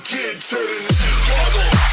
kid to the next level.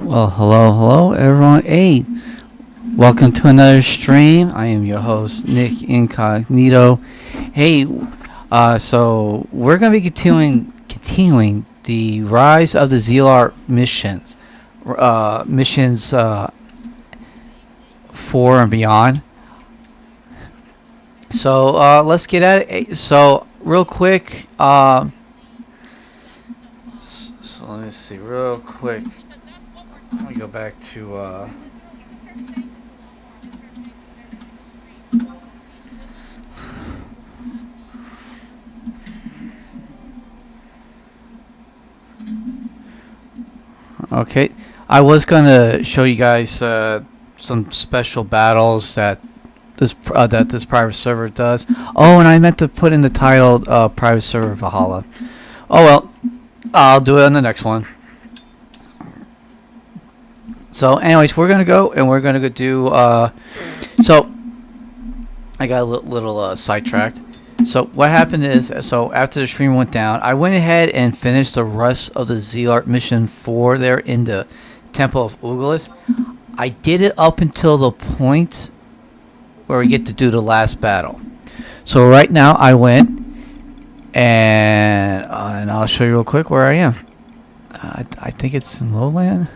Well, hello, everyone. Hey, welcome to another stream. I am your host, Nick Incognito. Hey, so we're gonna be continuing the Rise of the Zilart missions, missions 4 and beyond. So let's get at it. So real quick, so let me see, real quick. Let me go back to okay. I was gonna show you guys some special battles that this private server does. Oh, and I meant to put in the title private server Valhalla. Oh well, I'll do it on the next one. So, anyways, we're gonna go and we're gonna go do. So, I got a little sidetracked. So, what happened is, so after the stream went down, I went ahead and finished the rest of the Zilart mission 4 there in the Temple of Ugalis. I did it up until the point where we get to do the last battle. So right now I went and I'll show you real quick where I am. I think it's in lowland.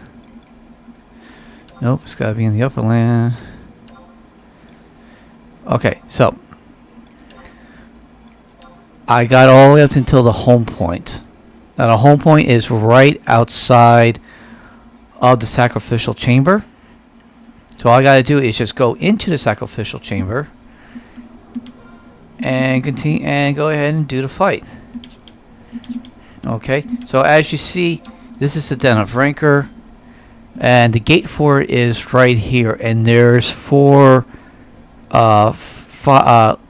Nope, it's got to be in the upper land. Okay, so I got all the way up until the home point. Now the home point is right outside of the sacrificial chamber. So all I got to do is just go into the sacrificial chamber and continue and go ahead and do the fight. Okay, so as you see, this is the Den of Rancor. and the gate for it is right here. And there's 4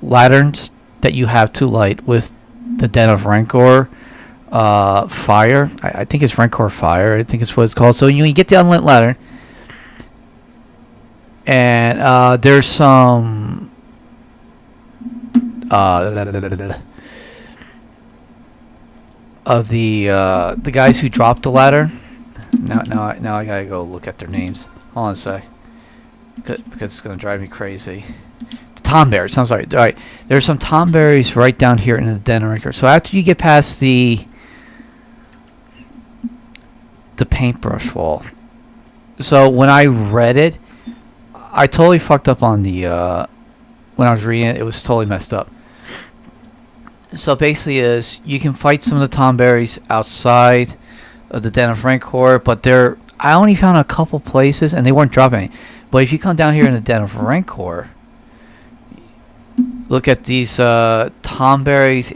lanterns that you have to light with the Den of Rancor fire. I think it's Rancor fire. I think it's what it's called. So you get the unlit lantern, and there's some of the guys who dropped the ladder. Now I gotta go look at their names. Hold on a sec, because it's gonna drive me crazy. The Tomberries. I'm sorry. All right, there's some Tomberries right down here in the Den of Rancor. So after you get past the paintbrush wall. So when I read it, I totally fucked up on the when I was reading it. It was totally messed up. So basically, is you can fight some of the Tomberries outside of the Den of Rancor, but I only found a couple places, and they weren't dropping any. But if you come down here in the Den of Rancor, look at these Tomberries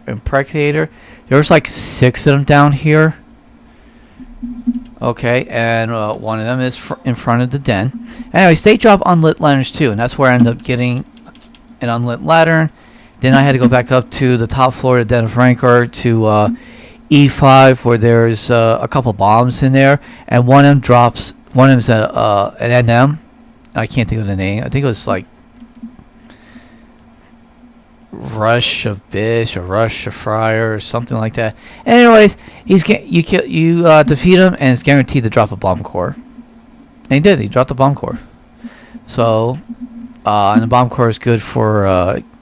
Impregnator. There's like 6 of them down here. Okay, and one of them is in front of the den. Anyways, they drop unlit lanterns too, and that's where I ended up getting an unlit lantern. Then I had to go back up to the top floor of the Den of Rancor to E5, where there's a couple bombs in there, and one of them drops. One of them's an NM. I can't think of the name. I think it was like Rush of Bish or Rush of Fryer or something like that. Anyways, you defeat him, and it's guaranteed to drop a bomb core. And he did. He dropped the bomb core. So, and the bomb core is good for.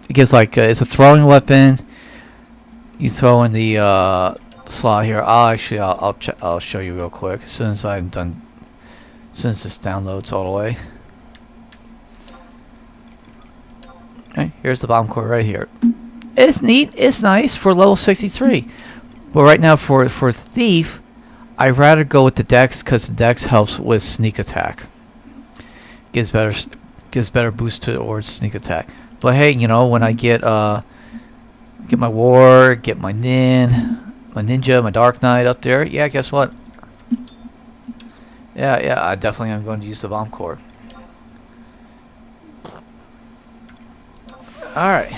It gives it's a throwing weapon. You throw in the slot here. I'll show you real quick as soon as I'm done. Since this downloads all the way. Okay, here's the bomb core right here. It's neat. It's nice for level 63. But right now for Thief, I'd rather go with the Dex, because the Dex helps with sneak attack. Gives better boost towards sneak attack. But hey, when I get my War, get my Ninja, my Dark Knight up there, yeah, guess what? Yeah, I definitely am going to use the bomb core. Alright,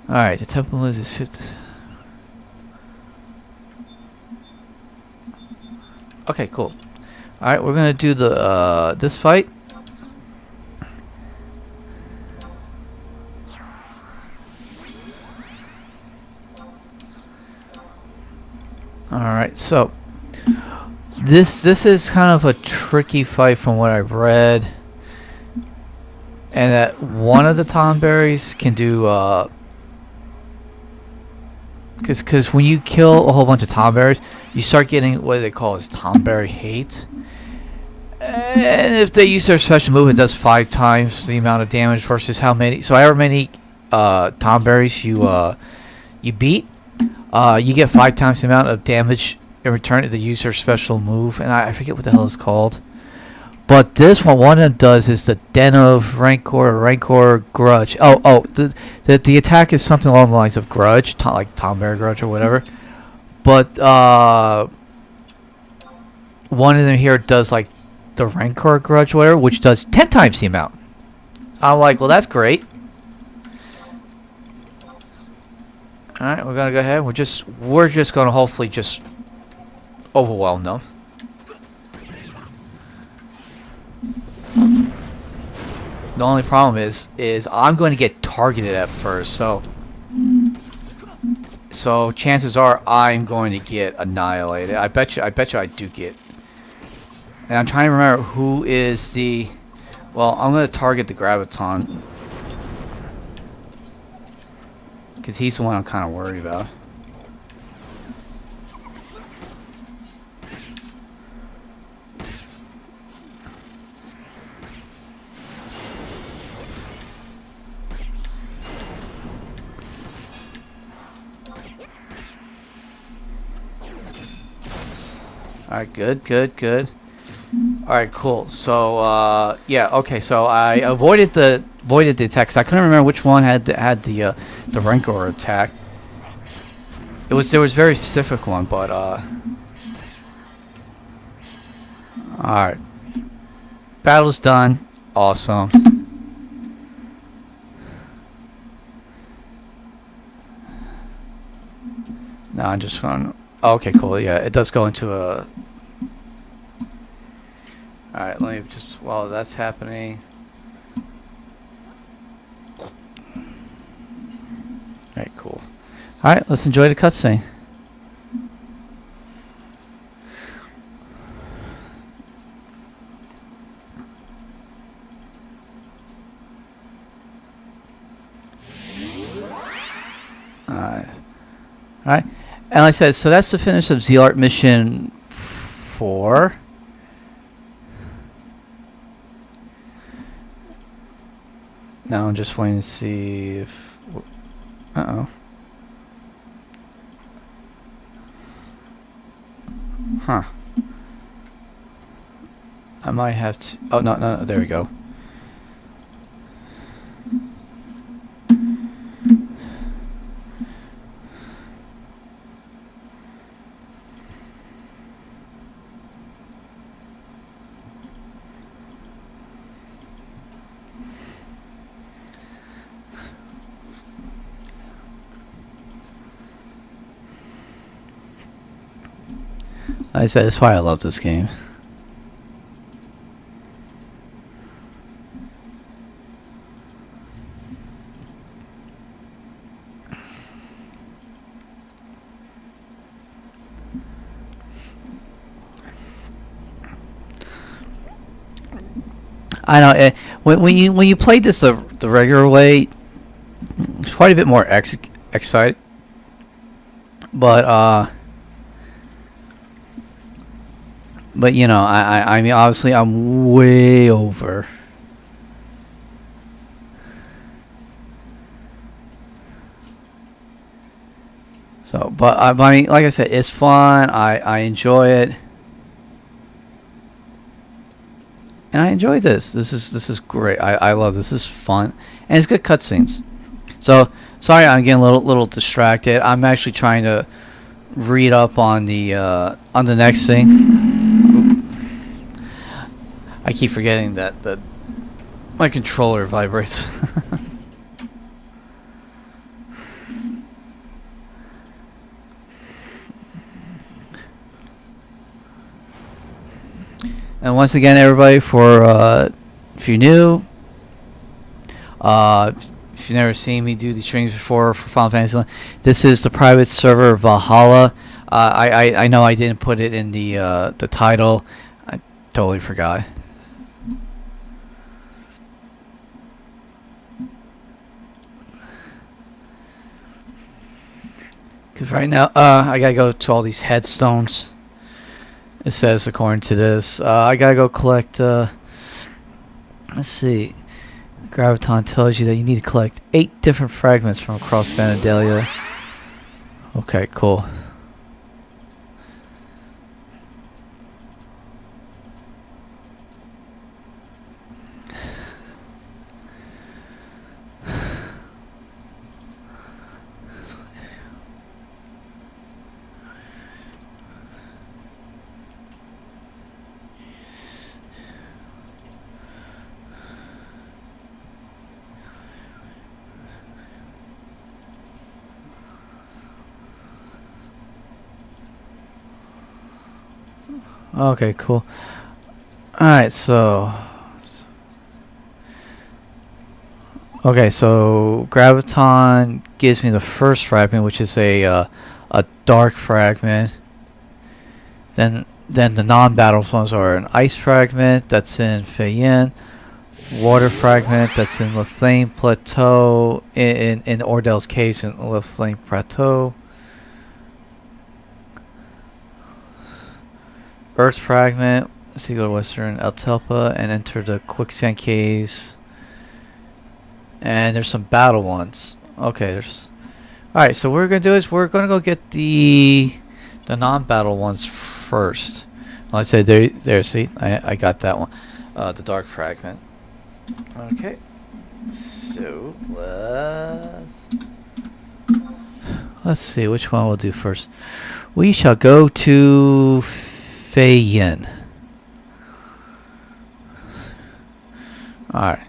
the temple loses 50. Okay, cool. Alright, we're gonna do the this fight. Alright, so this is kind of a tricky fight from what I've read. And that one of the Tomberries can do, because when you kill a whole bunch of Tomberries, you start getting what they call as Tomberry hate. And if they use their special move, it does 5 times the amount of damage versus how many. So however many Tomberries you beat, you get 5 times the amount of damage in return to the user special move. And I forget what the hell it's called. But this one of them does is the Den of Rancor Grudge. The attack is something along the lines of Grudge, like Tomberry Grudge or whatever. But one of them here does like the Rancor Grudge, or whatever, which does 10 times the amount. I'm like, well, that's great. All right, we're gonna go ahead. We're just gonna hopefully just overwhelm them. The only problem is I'm going to get targeted at first, so chances are I'm going to get annihilated. I bet you I do get. And I'm trying to remember who is the. Well, I'm going to target the Graviton, because he's the one I'm kind of worried about. Alright, good. Alright, cool. So, yeah, okay, so I avoided the attack, 'cause I couldn't remember which one had the Rancor attack. There was a very specific one, but, Alright. Battle's done. Awesome. Now I'm just going... Okay, cool. Yeah, it does go into a... Alright, let me just... While that's happening... Alright, cool. Alright, let's enjoy the cutscene. Alright. And like I said, so that's the finish of Zilart mission 4. Now I'm just waiting to see if... Uh-oh. Huh. I might have to... Oh, no, there we go. Like I said, that's why I love this game. I know when you play this the regular way, it's quite a bit more excited. But you know, I mean, obviously I'm way over. So, but I mean, like I said, it's fun. I enjoy it. And I enjoy this. This is great. I love this. This is fun, and it's good cutscenes. So sorry, I'm getting a little distracted. I'm actually trying to read up on the next thing. I keep forgetting that my controller vibrates. And once again, everybody, for if you're new, if you've never seen me do these streams before for Final Fantasy, this is the private server Valhalla. I know I didn't put it in the title. I totally forgot. Because right now, I gotta go to all these headstones. It says, according to this, I gotta go collect, let's see. Graviton tells you that you need to collect 8 different fragments from across Vanadalia. Okay, cool. Okay, cool. Alright, so... Okay, so Graviton gives me the first fragment, which is a dark fragment. Then the non-battle ones are an ice fragment, that's in Feyen. Water fragment, that's in Lethane Plateau, in Ordell's Caves in Lethane Plateau. Earth fragment. Let's see, go to Western Altelpa and enter the Quicksand Caves. And there's some battle ones. Okay, there's... Alright, so what we're going to do is we're going to go get the non-battle ones first. Like I said, there, see? I got that one. The dark fragment. Okay. So, let's see which one we'll do first. We shall go to Feyen. Alright.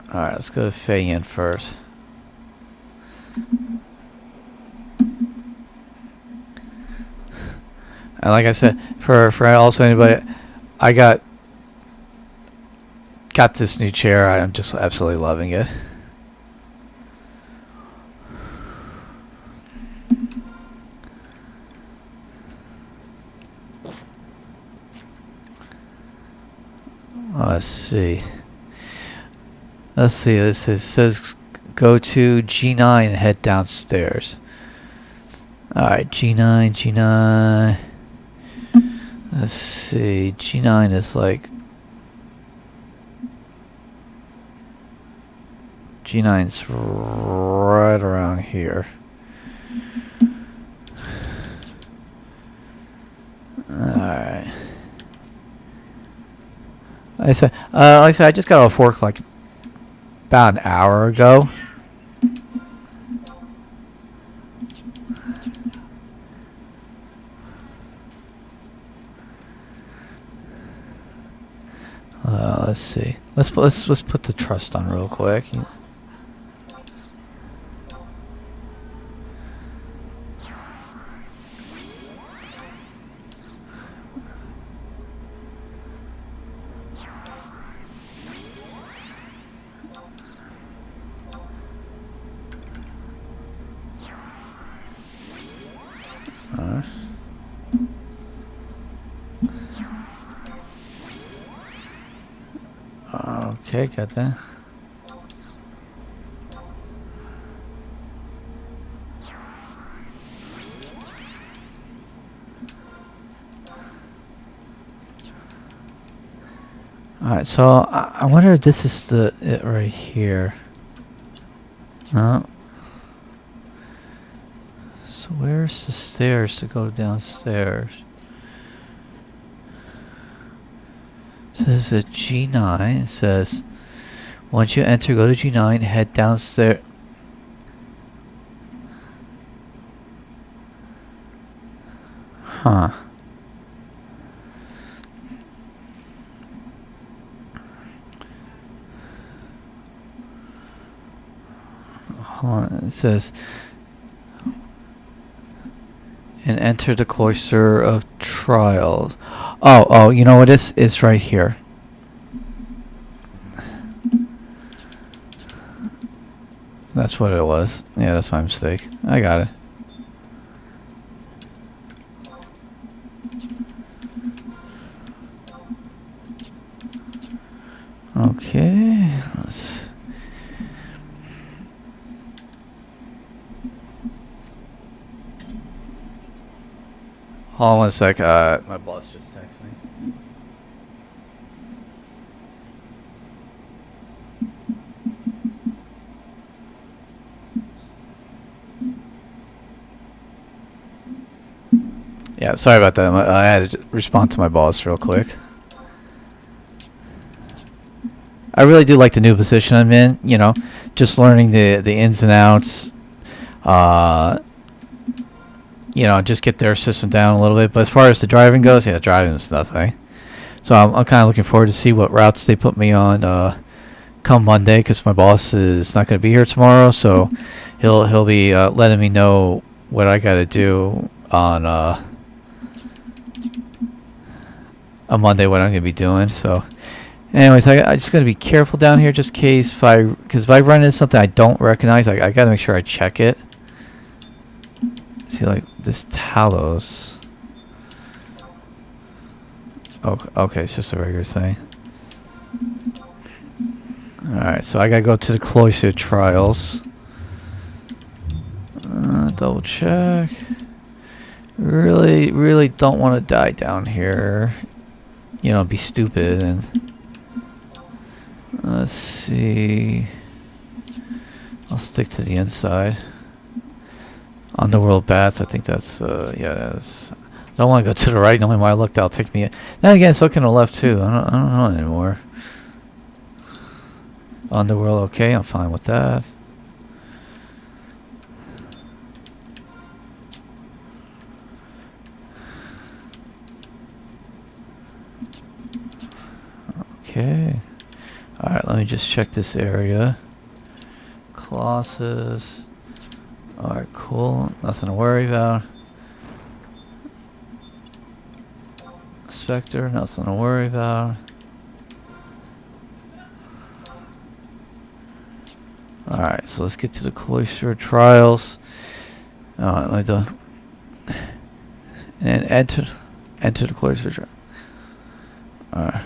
Alright, let's go to Fayin first. And like I said, for also anybody, I got this new chair. I'm just absolutely loving it. Let's see. This says go to G9 and head downstairs. Alright, G9. Let's see. G9 is like... G9's right around here. Alright. Like I said, I just got off work like about an hour ago. Let's see. Let's put the trust on real quick. Okay, got that. Alright, so I wonder if this is it right here. No. So where's the stairs to go downstairs? This is a G9. It says, once you enter, go to G9, head downstairs. Huh. Hold on. It says, and enter the cloister of trials. Oh, you know what? It's right here. That's what it was. Yeah, that's my mistake. I got it. Okay, let's... Hold on one sec, my boss just texted me. Yeah, sorry about that. I had to respond to my boss real quick. I really do like the new position I'm in, you know, just learning the ins and outs. You know, just get their system down a little bit. But as far as the driving goes, yeah, driving is nothing. So I'm kind of looking forward to see what routes they put me on come Monday, because my boss is not going to be here tomorrow. So he'll be letting me know what I got to do on Monday, what I'm going to be doing. So anyways, I just got to be careful down here just in case because if I run into something I don't recognize, I got to make sure I check it. See, like this Talos. Oh, okay, it's just a regular thing. Alright, so I gotta go to the cloister trials. Double check. Really don't want to die down here. You know, be stupid. And let's see. I'll stick to the inside. Underworld bats, I think that's, yeah, that's... I don't want to go to the right, knowing when I look, that'll take me... Then again, it's looking to the left, too. I don't know anymore. Underworld, okay, I'm fine with that. Okay. Alright, let me just check this area. Colossus. Alright, cool. Nothing to worry about. Spectre, nothing to worry about. Alright, so let's get to the cloister trials. Alright, let me do. And enter the cloister trial. Alright.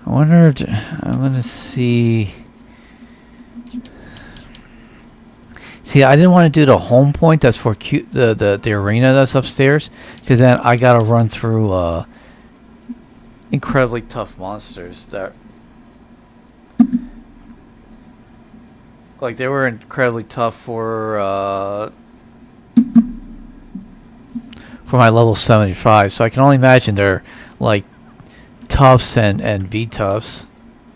I wonder if I'm gonna see. See, I didn't want to do the home point. That's for the arena that's upstairs, because then I gotta run through incredibly tough monsters that, like, they were incredibly tough for my level 75. So I can only imagine they're like toughs and V toughs,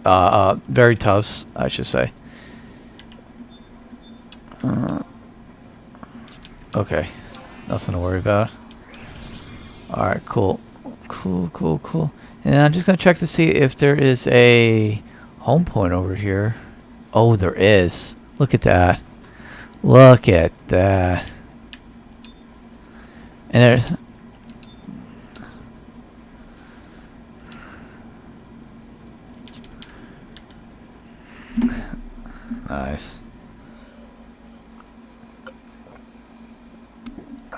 very toughs, I should say. Okay, nothing to worry about. Alright, cool. Cool. And I'm just gonna check to see if there is a home point over here. Oh, there is. Look at that. Look at that. And there's... Nice.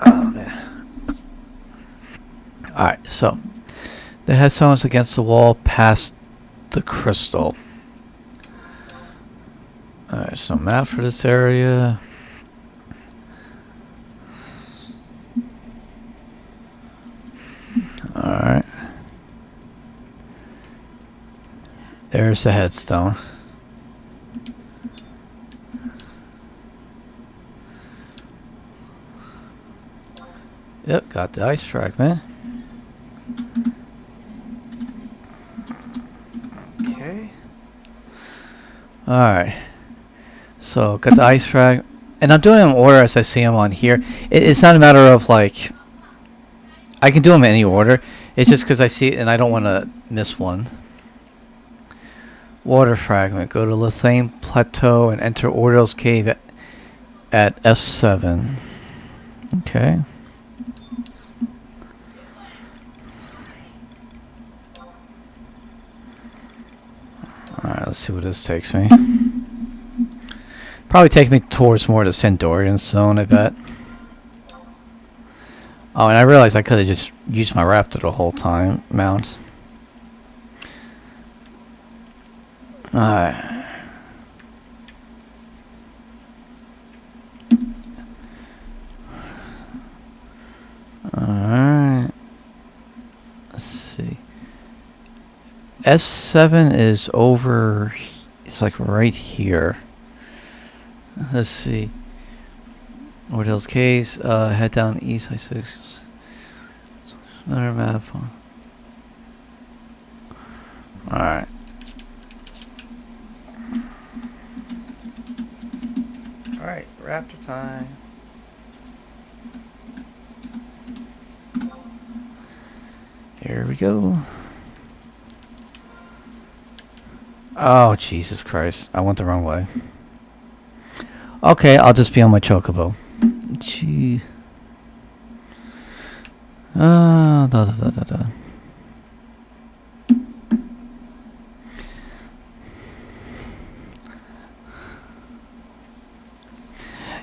Oh, man. Alright, so the headstone's against the wall past the crystal. Alright, so map for this area. Alright. There's the headstone. Yep, got the ice fragment. Okay. Alright. So, got the ice frag. And I'm doing them in order as I see them on here. It's not a matter of, like... I can do them in any order. It's just because I see it and I don't want to miss one. Water fragment. Go to Lithane Plateau and enter Ordel's Cave at F7. Okay. Alright, let's see what this takes me. Probably take me towards more the Sandorian zone, I bet. Oh, and I realized I could have just used my raptor the whole time. Mount. Alright. Alright. Let's see. F7 is over. It's like right here. Let's see. Ordel's Caves. Head down east. I see. Another map. Alright. Alright, raptor time. Here we go. Oh, Jesus Christ. I went the wrong way. Okay, I'll just be on my chocobo. Gee. Da.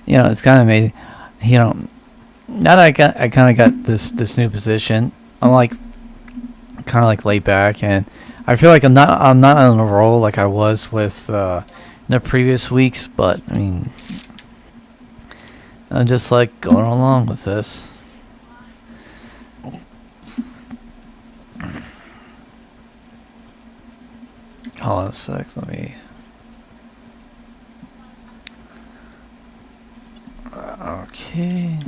You know, it's kind of amazing. You know, now that I kind of got this new position, I'm like kind of like laid back, and I feel like I'm not on a roll like I was with in the previous weeks. But I mean, I'm just like going along with this. Hold on a sec. Let me. Okay.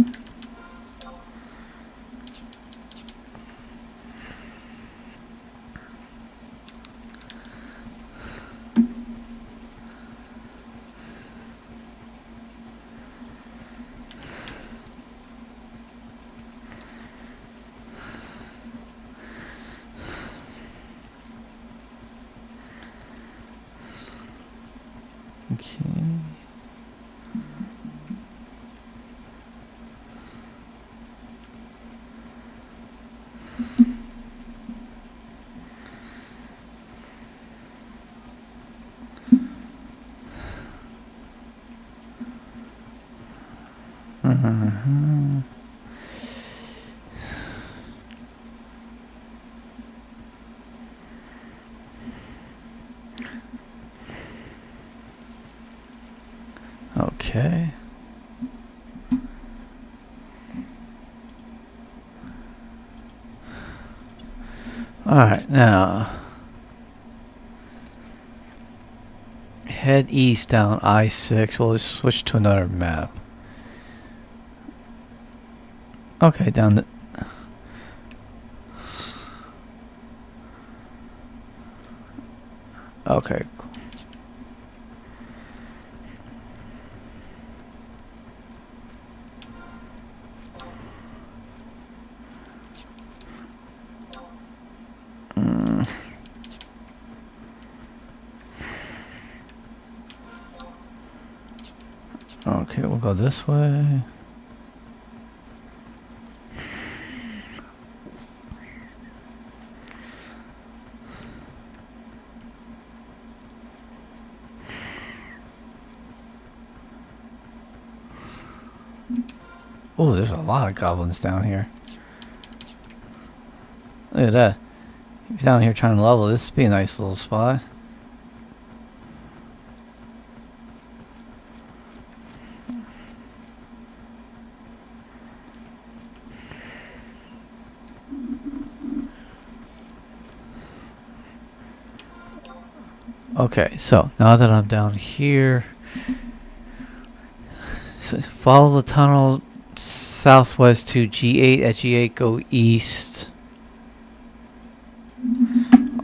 Mhm. Okay. Alright, now head east down I-6. We'll just switch to another map. Okay, down the... Okay. Okay, we'll go this way. Oh, there's a lot of goblins down here. Look at that. If you're down here trying to level, this would be a nice little spot. Okay, so now that I'm down here, so follow the tunnel southwest to G8. At G8, go east.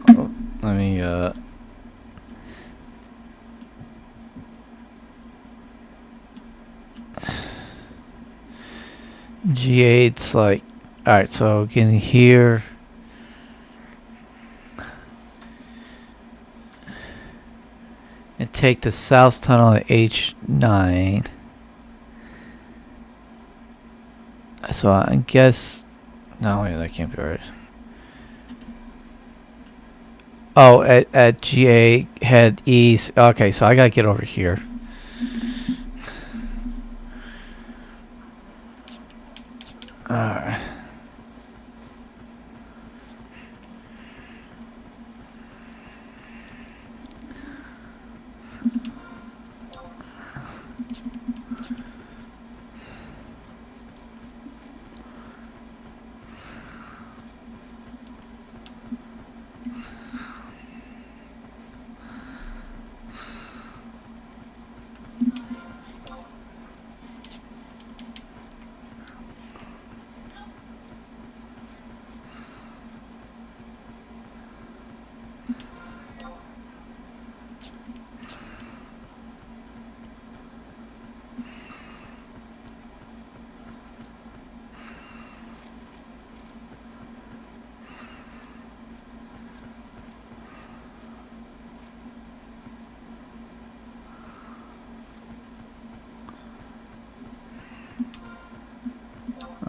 Oh, let me G8's like, alright, so getting here. And take the south tunnel at H9. So I guess... No, wait, that can't be right. Oh, at GA, head east. Okay, so I gotta get over here. Alright.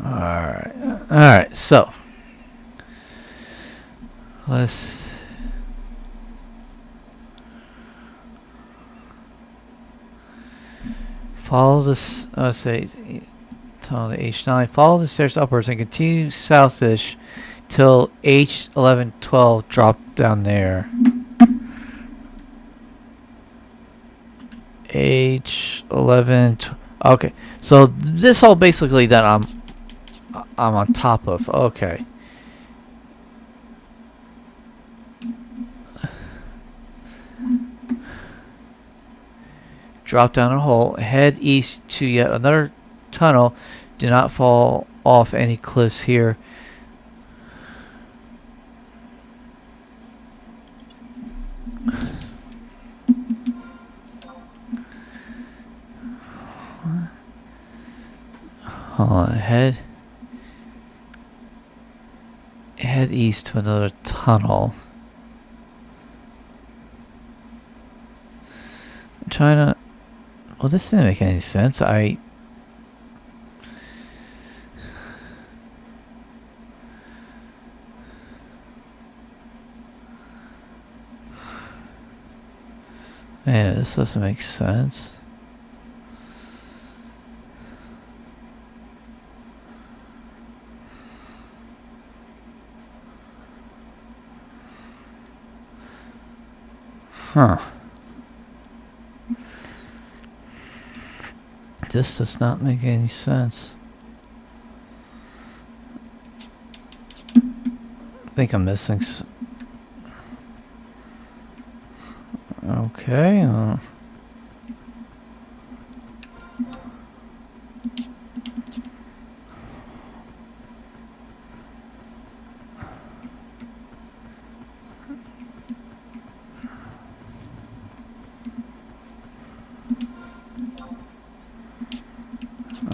Alright. Alright, so let's follow this say tunnel to H9. Follow the stairs upwards and continue southish till H11 12 drop down there. H11 okay. So this hole basically that I'm on top of. Okay. Drop down a hole. Head east to yet another tunnel. Do not fall off any cliffs here. Hold on. Head east to another tunnel. I'm trying to Well, this didn't make any sense. Man, this doesn't make sense. Huh. This does not make any sense. I think I'm missing okay.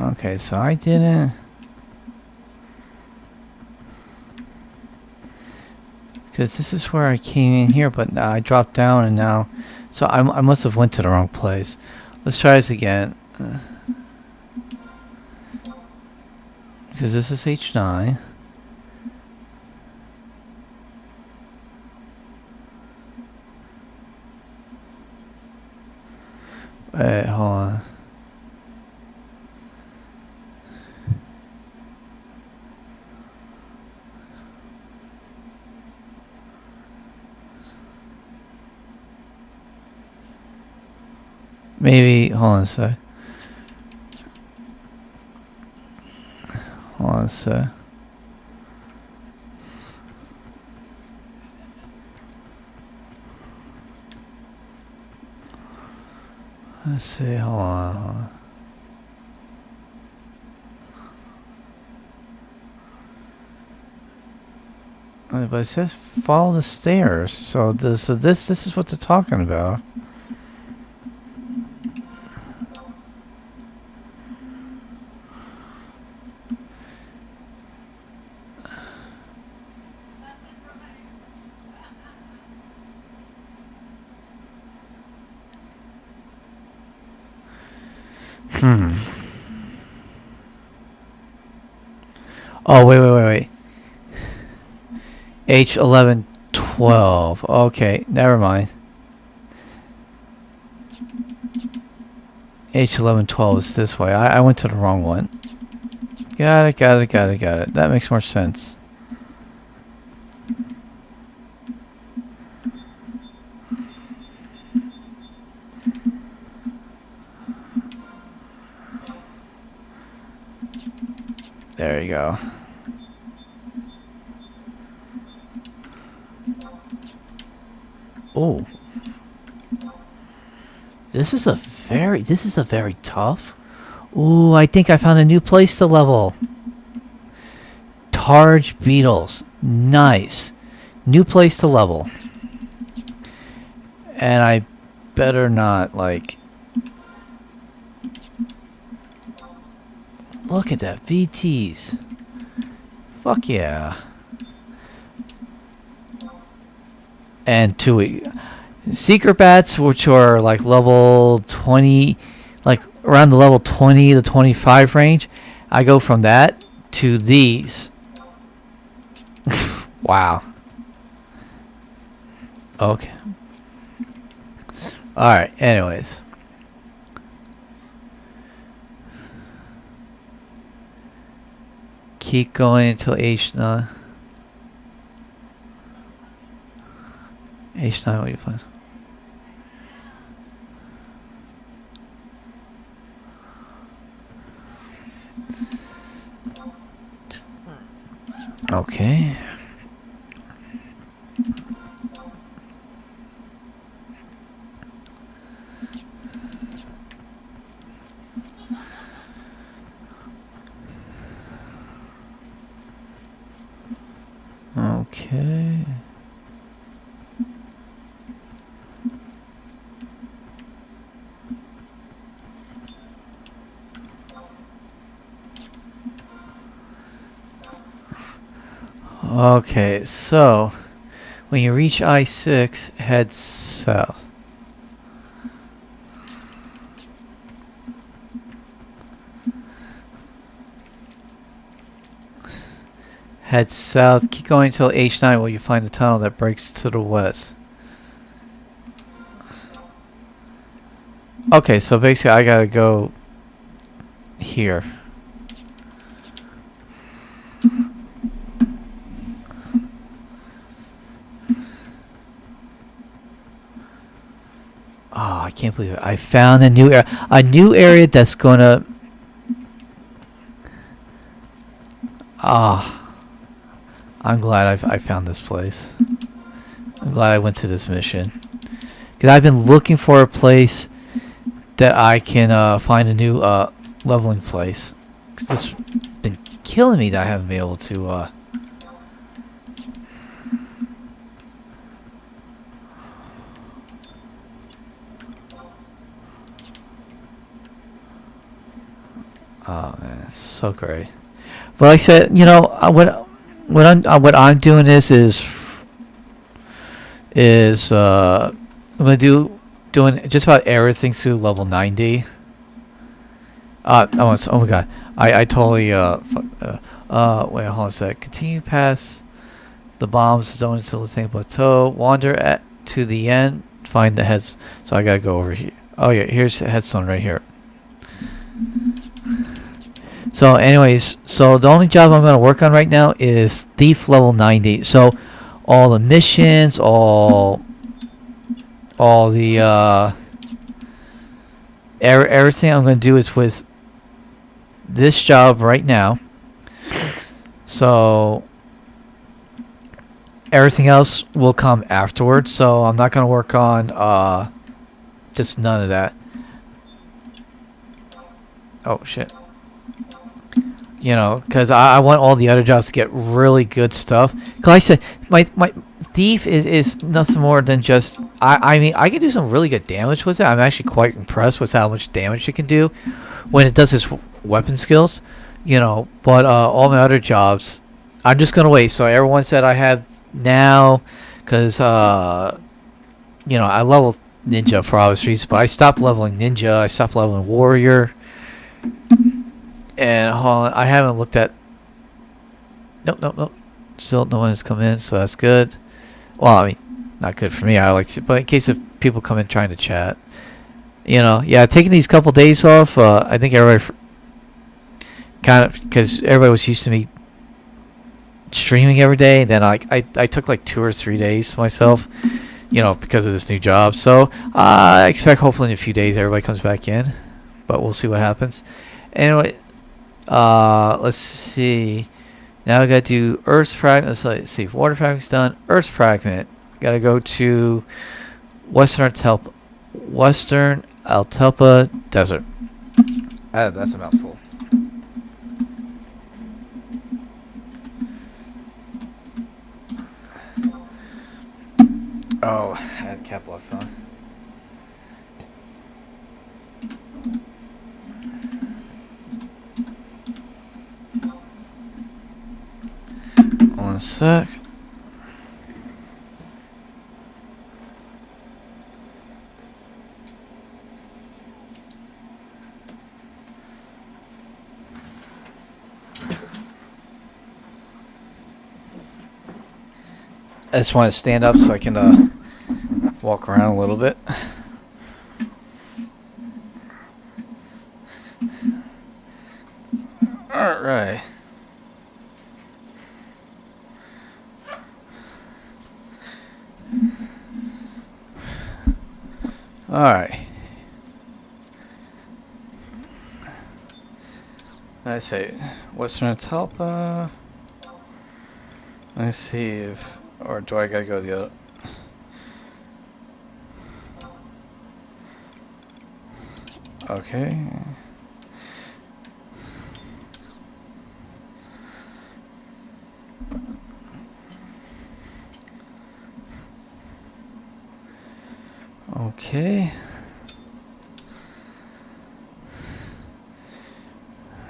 Okay, so I didn't. Because this is where I came in here, but I dropped down and now. So I must have went to the wrong place. Let's try this again. Because this is H9. Wait, hold on. Maybe, hold on a sec. Hold on a sec. Let's see, hold on. But it says follow the stairs, so this is what they're talking about. Oh, wait. H1112. Okay, never mind. H1112 is this way. I went to the wrong one. Got it. That makes more sense. There you go. Oh. This is a very tough. Ooh, I think I found a new place to level. Targe beetles. Nice. New place to level. And I better not, like... Look at that. VTs. Fuck yeah. And two secret bats, which are like level 20, like around the level 20 to 25 range. I go from that to these. Wow. Okay. Alright, anyways. Keep going until H9. H9, what do you find? Okay. Okay. Okay, so when you reach I-6, head south. Head south. Keep going until H9 where you find a tunnel that breaks to the west. Okay, so basically I gotta go here. Oh, I can't believe it. I found a new area that's gonna... Ah, I'm glad I found this place. I'm glad I went to this mission. Because I've been looking for a place that I can find a new leveling place. Because this has been killing me that I haven't been able to... Oh man, it's so great. But like I said, you know, what I'm doing is I'm gonna doing just about everything through level 90. Oh my god, I totally wait, hold on a sec. Continue past the bombs zone until the same plateau. Wander to the end, find the heads. So I gotta go over here. Oh yeah, here's the headstone right here. So anyways, so the only job I'm going to work on right now is Thief level 90. So all the missions, all the everything I'm going to do is with this job right now. So everything else will come afterwards. So I'm not going to work on just none of that. Oh shit. You know, because I want all the other jobs to get really good stuff. Because like I said, my thief is nothing more than just... I mean, I can do some really good damage with it. I'm actually quite impressed with how much damage it can do when it does its weapon skills. You know, but all my other jobs, I'm just going to wait. So everyone said I have now, because, you know, I leveled Ninja for obvious reasons, but I stopped leveling Ninja. I stopped leveling Warrior. And hold on, I haven't looked at... Nope. Still no one has come in, so that's good. Well, I mean, not good for me. I like to, but in case of people come in trying to chat, you know, yeah, taking these couple days off. I think everybody kind of, because everybody was used to me streaming every day. And then I took like 2 or 3 days to myself, you know, because of this new job. So I expect hopefully in a few days everybody comes back in, but we'll see what happens. Anyway. Let's see. Now I gotta do Earth's fragment. Let's see if water fragment's done. Earth's fragment. Gotta go to Western Altelpa Desert. That's a mouthful. Oh, I had cap loss on. One sec. I just want to stand up so I can walk around a little bit. All right. Alright. I say Western Atalpa. Let's see if, or do I gotta go the other? Okay. Okay.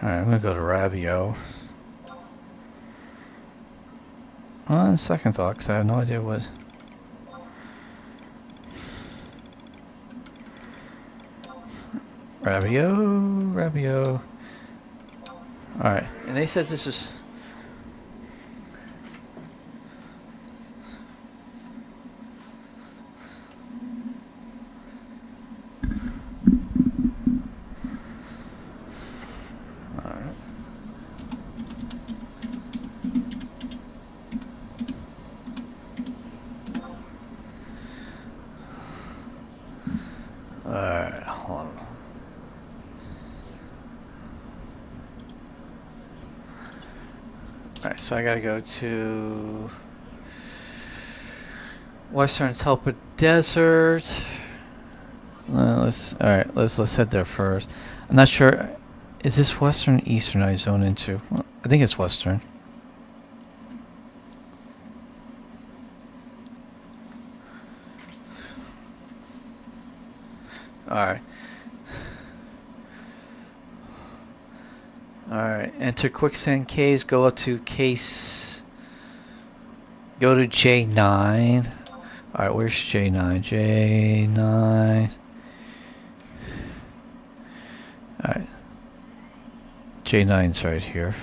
Alright, I'm gonna go to Rabio. On second thought, because I have no idea what... Rabio. Alright, and they said this is... Alright, so I gotta go to Western Telpa Desert. Let's head there first. I'm not sure. Is this Western, Eastern I zone into? Well, I think it's Western. Alright. Alright, enter quicksand caves, go up to case. Go to J9. Alright, where's J9? J9. Alright. J9's right here.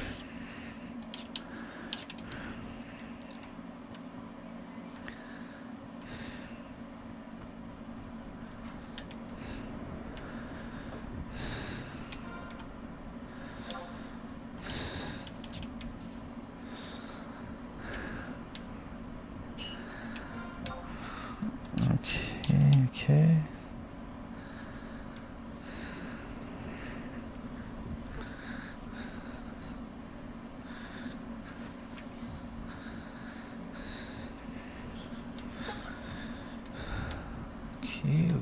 Okay.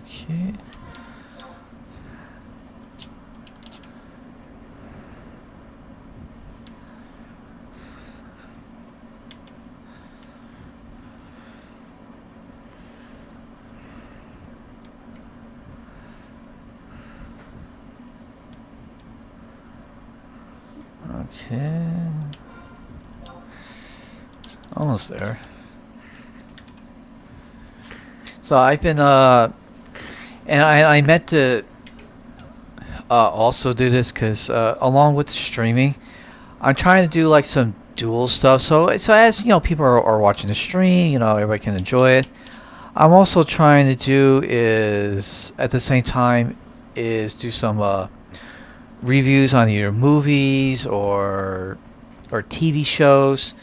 Okay. Okay. Almost there. So I've been and I meant to also do this because along with the streaming, I'm trying to do like some dual stuff. So as you know, people are watching the stream, you know, everybody can enjoy it. I'm also trying to do is at the same time is do some reviews on either movies or TV shows.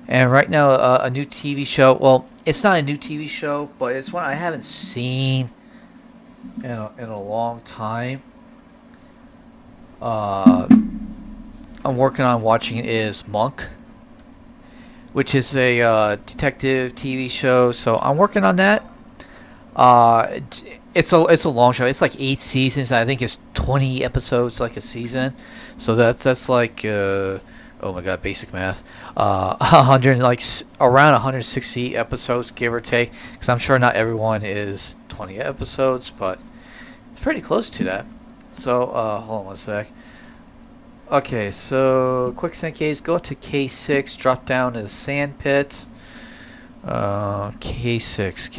And right now, a new TV show. Well, it's not a new TV show, but it's one I haven't seen in a long time. I'm working on watching is Monk, which is a detective TV show. So I'm working on that. Uh, it's a long show. It's like 8 seasons. I think it's 20 episodes like a season. So that's like oh my god, basic math. 100 like around 160 episodes, give or take. Because I'm sure not everyone is 20 episodes, but it's pretty close to that. So hold on one sec. Okay, so quicksand caves. Go to K6. Drop down to the sand pit. K6.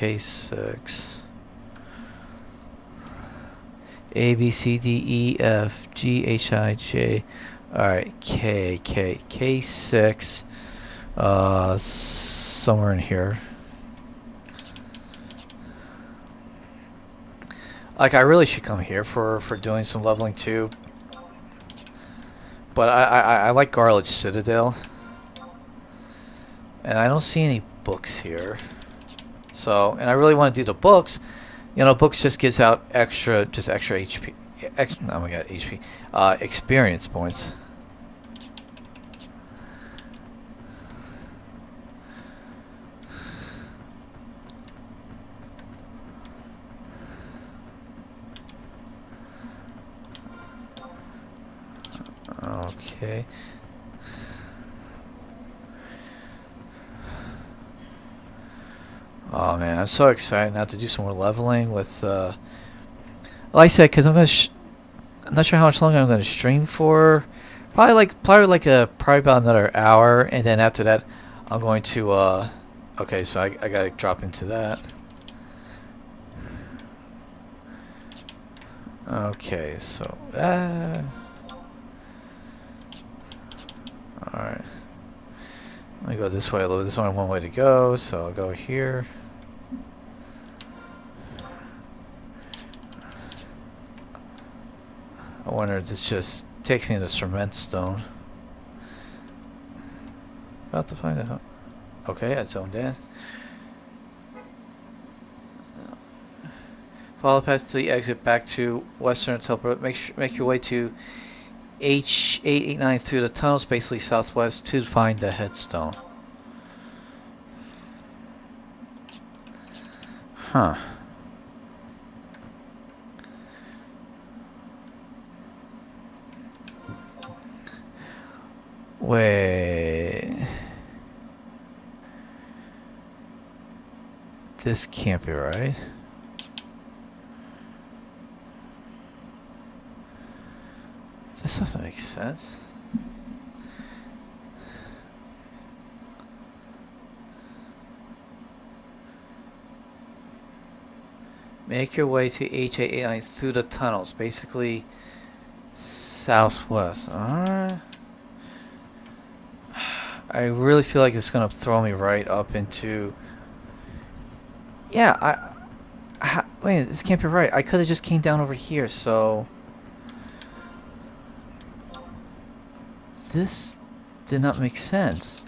A B C D E F G H I J. Alright, K6. Somewhere in here. Like, I really should come here for doing some leveling too. But I like Garlic Citadel. And I don't see any books here. So, and I really want to do the books. You know, books just gives out extra HP. Oh my god, HP. Experience points. Okay. Oh man, I'm so excited now to do some more leveling with, like I said, because I'm not sure how much longer I'm gonna stream for. Probably about another hour, and then after that, I'm going to okay, so I gotta drop into that. Okay, so alright. Let me go this way a little bit. There's only one way to go, so I'll go here. I wonder if this just takes me to cement stone. About to find out. Okay, I zoned in. Follow the path until you exit back to Western Teleport. Make your way to H889 through the tunnels, basically southwest, to find the headstone. Huh. Wait. This can't be right. This doesn't make sense. Make your way to H889 through the tunnels, basically southwest. Alright. I really feel like it's gonna throw me right up into. Yeah, wait, this can't be right. I could have just came down over here, so. This did not make sense.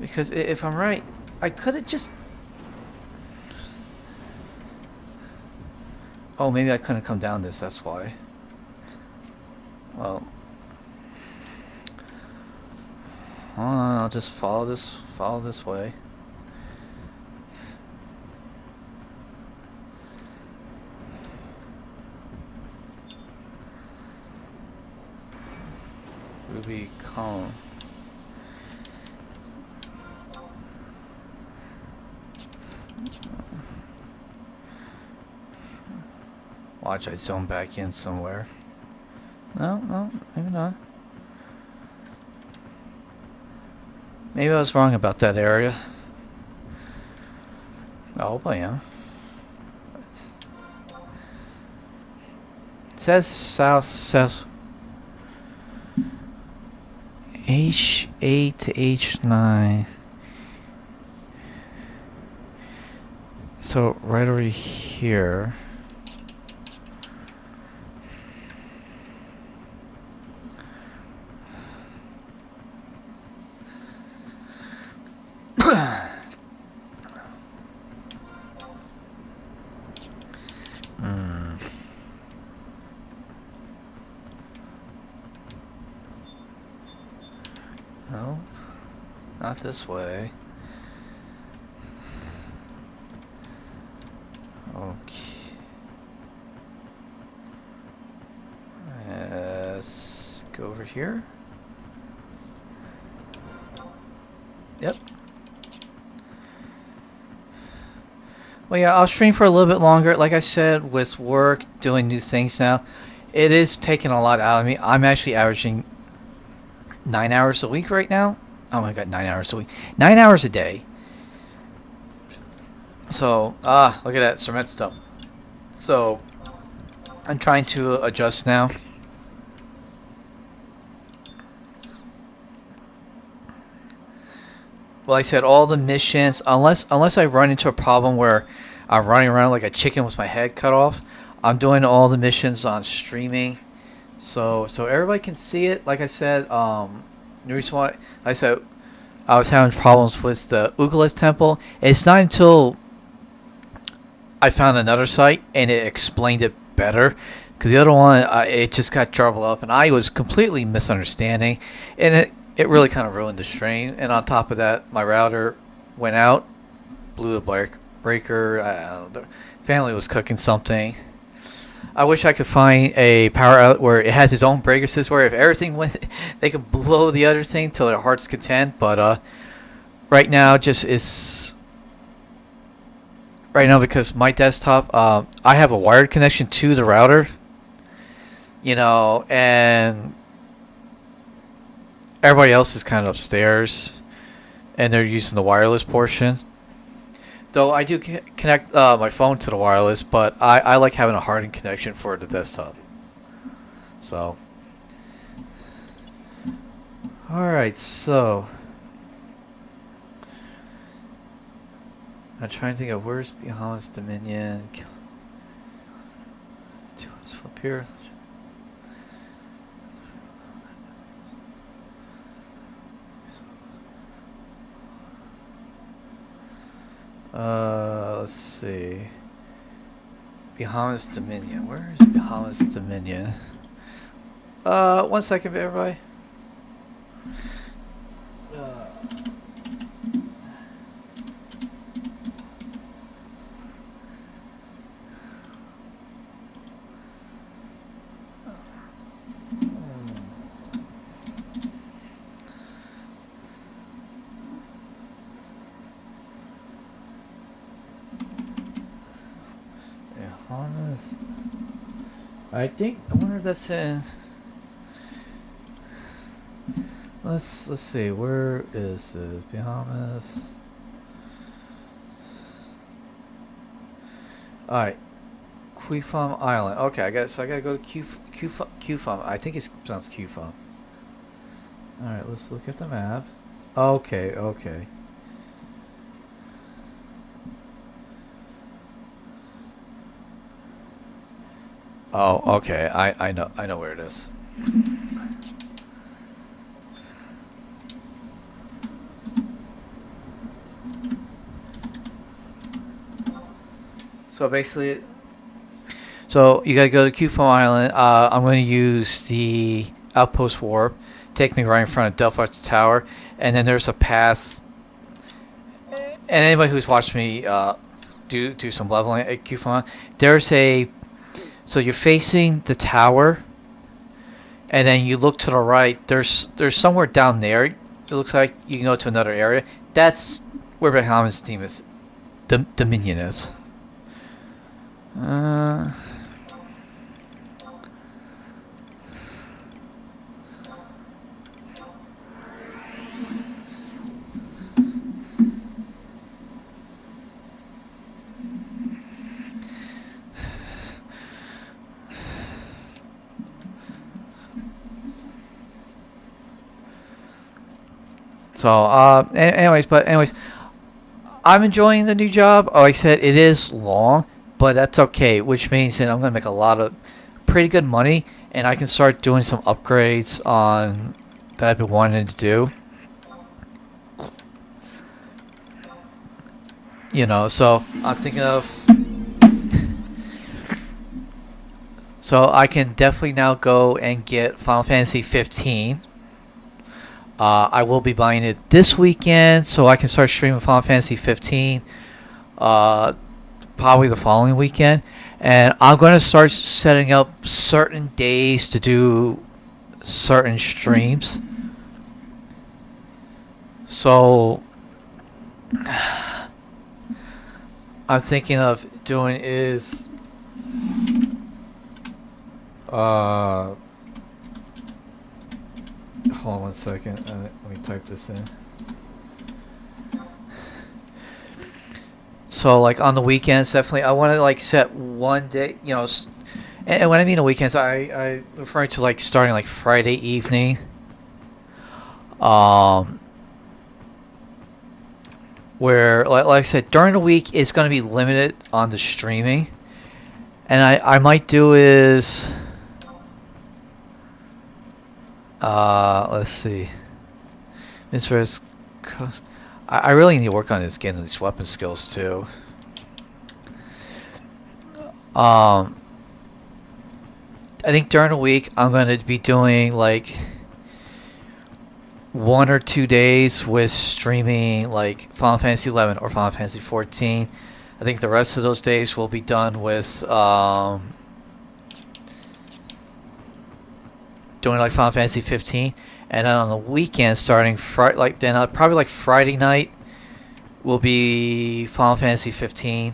Because if I'm right, I could have just. Oh, maybe I couldn't come down this, that's why. Well. Hold on, I'll just follow this way. Ruby column. Watch, I zone back in somewhere. No, maybe not. Maybe I was wrong about that area. Oh, I am. It says south. H8 to H9. So right over here. No, not this way. Okay. Let's go over here. Yep. Well, yeah, I'll stream for a little bit longer. Like I said, with work, doing new things now, it is taking a lot out of me. I'm actually averaging 9 hours a week right now. Oh my god, 9 hours a week. 9 hours a day. So, look at that cement stuff. So, I'm trying to adjust now. Well, like I said, all the missions, unless I run into a problem where I'm running around like a chicken with my head cut off, I'm doing all the missions on streaming, so everybody can see it. Like I said, the reason why I said I was having problems with the Ugalis temple, it's not until I found another site and it explained it better. Because the other one, it just got jumbled up, and I was completely misunderstanding, and it really kind of ruined the stream. And on top of that, my router went out, blew the breaker. I don't know, the family was cooking something. I wish I could find a power outlet where it has its own breaker system, where if everything went, they could blow the other thing till their heart's content. But right now, just is. Right now, because my desktop, I have a wired connection to the router, and everybody else is kind of upstairs, and they're using the wireless portion. Though I do connect my phone to the wireless, but I like having a hardened connection for the desktop. So, alright, so I'm trying to think of where's Bahamas Dominion. Let's flip here. Let's see. Bahamas Dominion. Where is Bahamas Dominion? 1 second, everybody. Bahamas. I wonder if that's in. Let's see. Where is it? Bahamas. All right. Quifam Island. Okay, I gotta go to Qfam. I think it sounds Qfam. All right, let's look at the map. Okay, okay. Oh, okay. I know where it is. So basically, so you gotta go to Qfo Island. I'm going to use the outpost warp, take me right in front of Delphi's Tower, and then there's a path. And anybody who's watched me do some leveling at Qfo, there's a. So you're facing the tower, and then you look to the right. There's somewhere down there. It looks like you can go to another area. That's where Bahamas Dominion is. So, anyways, I'm enjoying the new job. Like I said, it is long, but that's okay, which means that I'm going to make a lot of pretty good money, and I can start doing some upgrades on that I've been wanting to do. You know, so I'm thinking of... So I can definitely now go and get Final Fantasy 15. I will be buying it this weekend, so I can start streaming Final Fantasy 15 probably the following weekend. And I'm going to start setting up certain days to do certain streams. So I'm thinking of doing is... hold on 1 second. Let me type this in. So, like, on the weekends, definitely, I want to, like, set one day, you know, and when I mean the weekends, I referring to, like, starting, like, Friday evening. Where, like I said, during the week, it's going to be limited on the streaming. And I might do is... let's see. I really need to work on this, getting these weapon skills too. I think during the week I'm going to be doing like 1 or 2 days with streaming like Final Fantasy 11 or Final Fantasy 14. I think the rest of those days will be done with doing like Final Fantasy 15, and then on the weekend starting probably like Friday night will be Final Fantasy 15.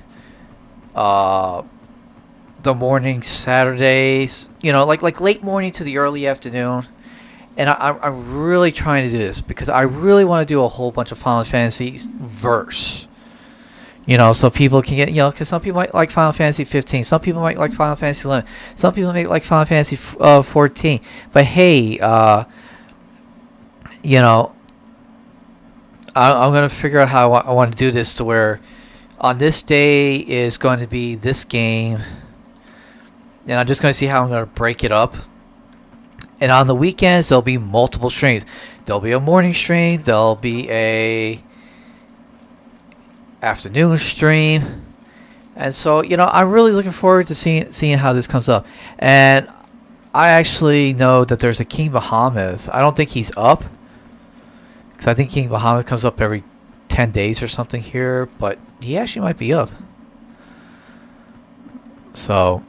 The morning Saturdays, you know, like late morning to the early afternoon. And I'm really trying to do this because I really want to do a whole bunch of Final Fantasy verse. You know, so people can get, you know, because some people might like Final Fantasy 15, some people might like Final Fantasy 11, some people might like Final Fantasy 14. But hey, you know, I'm going to figure out how I want to do this to where on this day is going to be this game. And I'm just going to see how I'm going to break it up. And on the weekends, there'll be multiple streams. There'll be a morning stream. There'll be a afternoon stream. And so, you know, I'm really looking forward to seeing how this comes up. And I actually know that there's a King Bahamas. I don't think he's up, because I think King Bahamas comes up every 10 days or something here, but he actually might be up. So,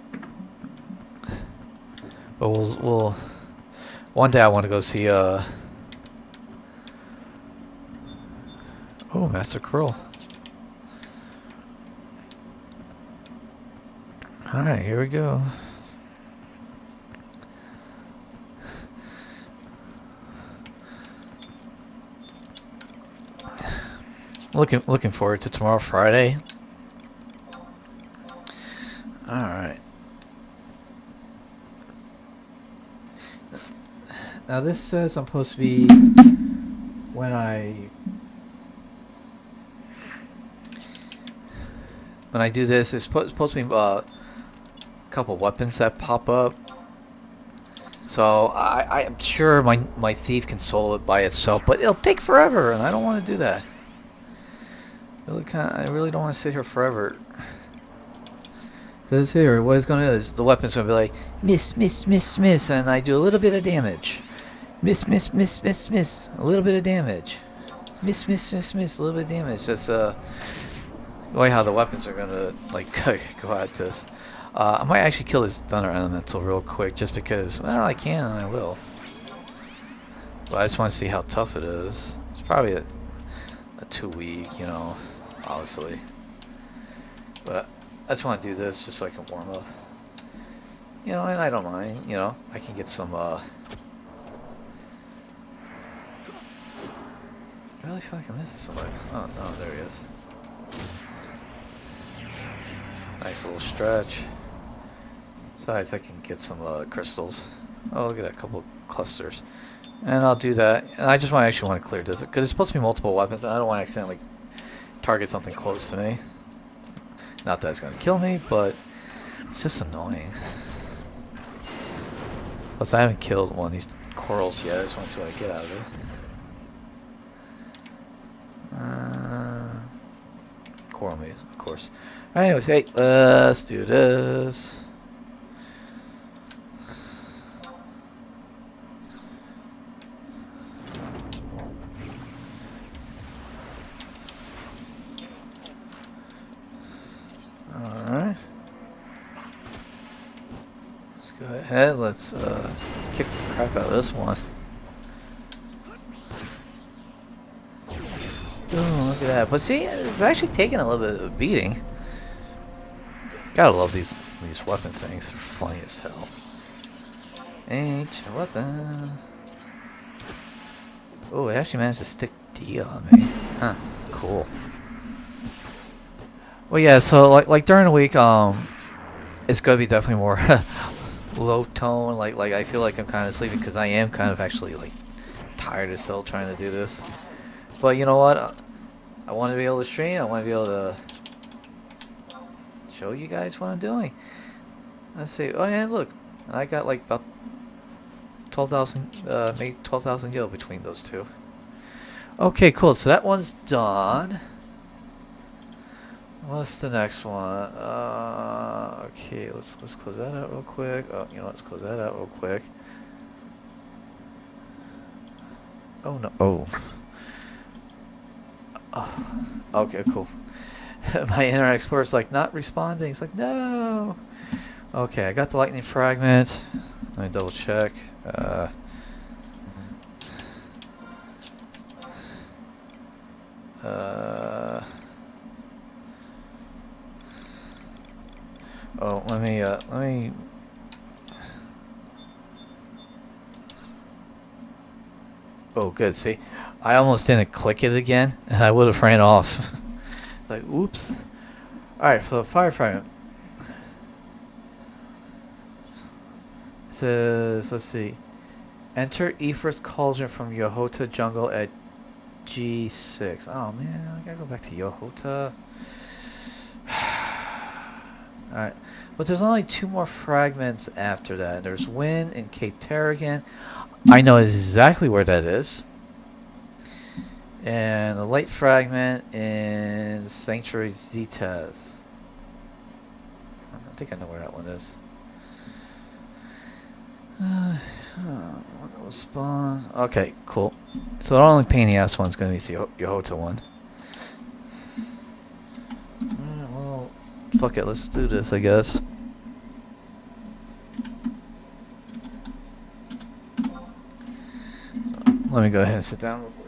but we'll one day I want to go see oh, Master Curl. All right, here we go. Looking forward to tomorrow, Friday. All right. Now this says I'm supposed to be when I do this. It's supposed to be a couple weapons that pop up. So I am sure my thief can solo it by itself, but it'll take forever, and I don't want to do that. I really don't want to sit here forever. Because here, what it's going to do is the weapon's going to be like, miss, miss, miss, miss, and I do a little bit of damage. Miss, miss, miss, miss, miss, a little bit of damage. Miss, miss, miss, miss, a little bit of damage. That's the way how the weapons are going to like go at this. I might actually kill this Thunder Elemental real quick, just because, well, I can and I will. But I just want to see how tough it is. It's probably a 2 week, you know, obviously. But I just want to do this just so I can warm up. You know, and I don't mind, you know, I can get some, I really feel like I'm missing somebody. Oh, no, there he is. Nice little stretch. Besides, I can get some crystals. Oh, look at that, a couple of clusters. And I'll do that. And I just actually want to clear this, because it's supposed to be multiple weapons, and I don't want to accidentally target something close to me. Not that it's going to kill me, but it's just annoying. Plus, I haven't killed one of these corals yet. I just want to see what I get out of it. Coral maze, of course. Alright, anyways, hey, let's do this. Alright. Let's go ahead, let's kick the crap out of this one. Oh, look at that. But see, it's actually taking a little bit of a beating. Gotta love these weapon things. They're funny as hell. Ancient weapon. Oh, it actually managed to stick D on me. Huh, it's cool. Well, yeah, so like during the week, it's gonna be definitely more low tone. Like I feel like I'm kind of sleepy, because I am kind of actually like tired as hell trying to do this. But you know what? I want to be able to stream. I want to be able to show you guys what I'm doing. Let's see. Oh yeah, look, I got like about 12,000, maybe 12,000 gil between those two. Okay, cool. So that one's done. What's the next one? Okay, let's close that out real quick. Oh, you know, let's close that out real quick. Oh no! Oh. Oh. Okay, cool. My Internet Explorer's like not responding. It's like no. Okay, I got the lightning fragment. Let me double check. Oh, let me. Oh, good. See, I almost didn't click it again, and I would have ran off. Like, oops. All right, for the fire fragment. It says, let's see. Enter Ephra's Cauldron from Yohota Jungle at G6. Oh man, I gotta go back to Yohota. Alright. But there's only 2 more fragments after that. There's Wind and Cape Terragon. I know exactly where that is. And the light fragment in Sanctuary Z-Test. I think I know where that one is. Spawn. Okay, cool. So the only pain in the ass one's going to be the Yahota one. Alright, well, fuck it, let's do this, I guess. So, let me go ahead and sit down real quick.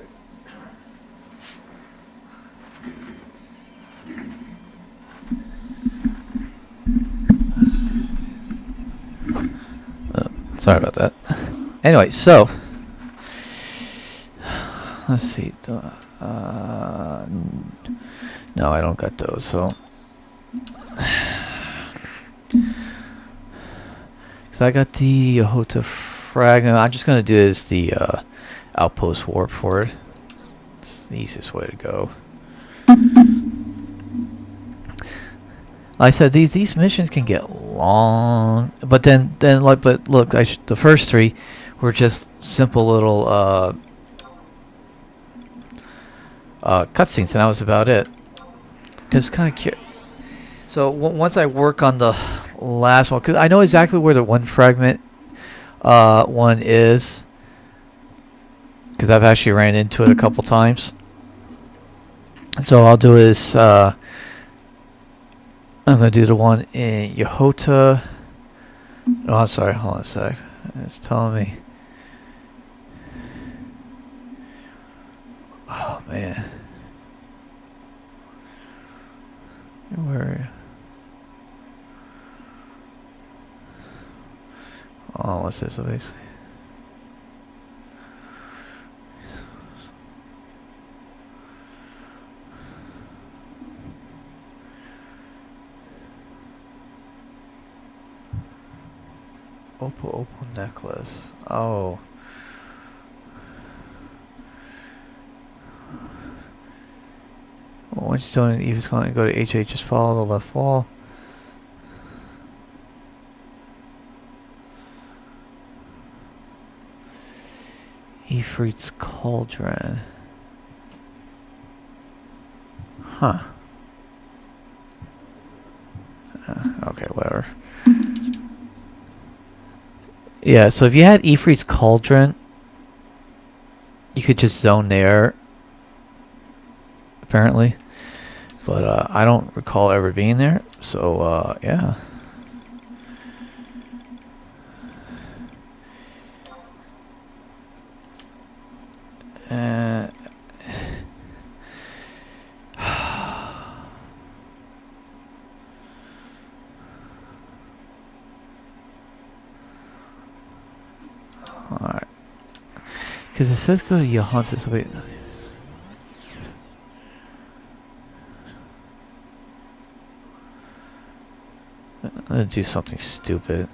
Sorry about that. Anyway, so let's see. No, I don't got those. So, because I got the Yahota fragment, I'm just gonna do is the outpost warp for it. It's the easiest way to go. Like I said, these missions can get long, but then like, but look, the first three were just simple little cutscenes, and that was about it. Just kind of curious. So once I work on the last one, because I know exactly where the one fragment one is, because I've actually ran into it a couple times. So all I'll do is I'm going to do the one in Yahota. Oh, I'm sorry. Hold on a sec. It's telling me. Oh, man. Where are you? Oh, what's this basically? Opal necklace. Oh. Well, once you're done, Eva's going to go to HH, just follow the left wall. Ifrit's Cauldron. Huh. Okay, whatever. Yeah, so if you had Ifrit's Cauldron, you could just zone there, apparently. But I don't recall ever being there, so yeah. Alright. Because it says go to Yahanta, so wait. I'm gonna do something stupid.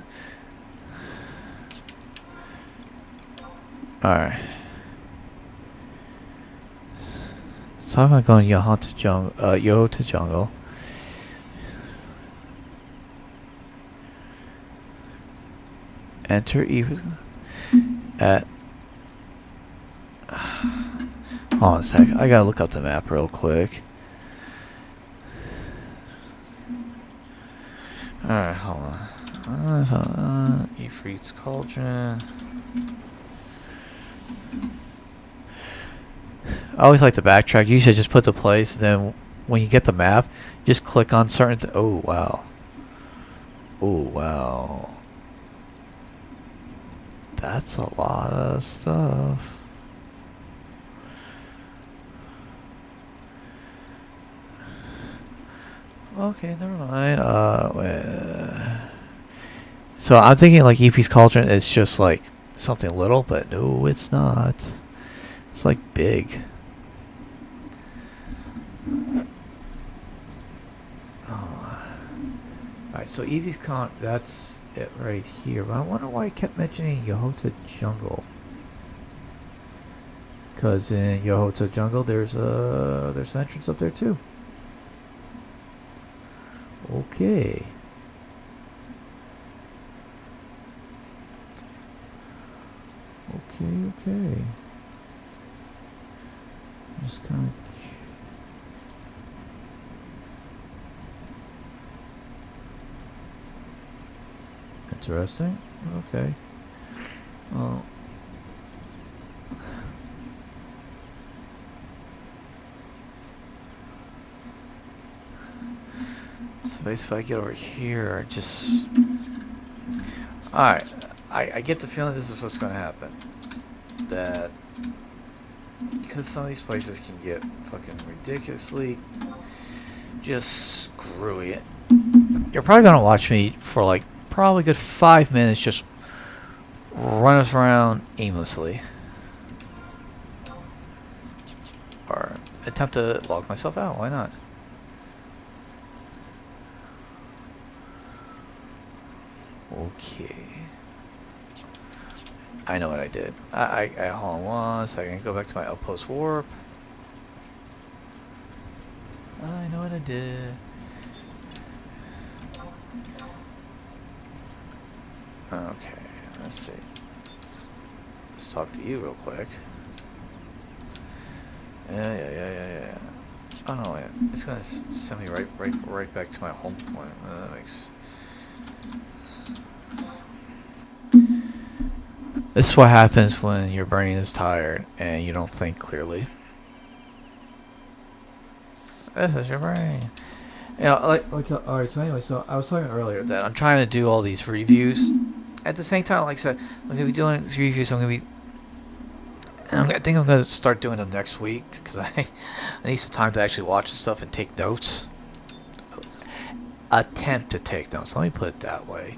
Alright. So I'm gonna go in Yahanta jungle. Enter Eva's at. Hold on a sec. I gotta look up the map real quick. Alright, hold on. Ifrit's Cauldron. I always like to backtrack. You should just put the place, and then when you get the map, just click on certain. Oh wow. Oh wow. That's a lot of stuff. Okay, never mind. So I'm thinking like Ifrit's Cauldron is just like something little, but no, it's not. It's like big. Oh. Alright, so Eevee's that's it right here. But I wonder why I kept mentioning Yahota Jungle. Because in Yahota Jungle, there's an entrance up there too. Okay. Okay. Just kind of. Interesting. Okay. Well. So basically, if I get over here, I just. Alright. I get the feeling this is what's going to happen. That. Because some of these places can get fucking ridiculously just screwy. You're probably going to watch me for like probably a good 5 minutes just run us around aimlessly. Or attempt to log myself out. Why not? Okay. I know what I did. I hold on one second. Go back to my outpost warp. I know what I did. Okay, let's see. Let's talk to you real quick. Yeah. Oh no, wait. It's gonna send me right back to my home point. That makes. This is what happens when your brain is tired and you don't think clearly. This is your brain. Yeah, alright, so anyway, so I was talking earlier that I'm trying to do all these reviews. At the same time, like I said, I'm going to be doing these reviews, I think I'm going to start doing them next week, because I need some time to actually watch the stuff and take notes. Attempt to take notes, let me put it that way.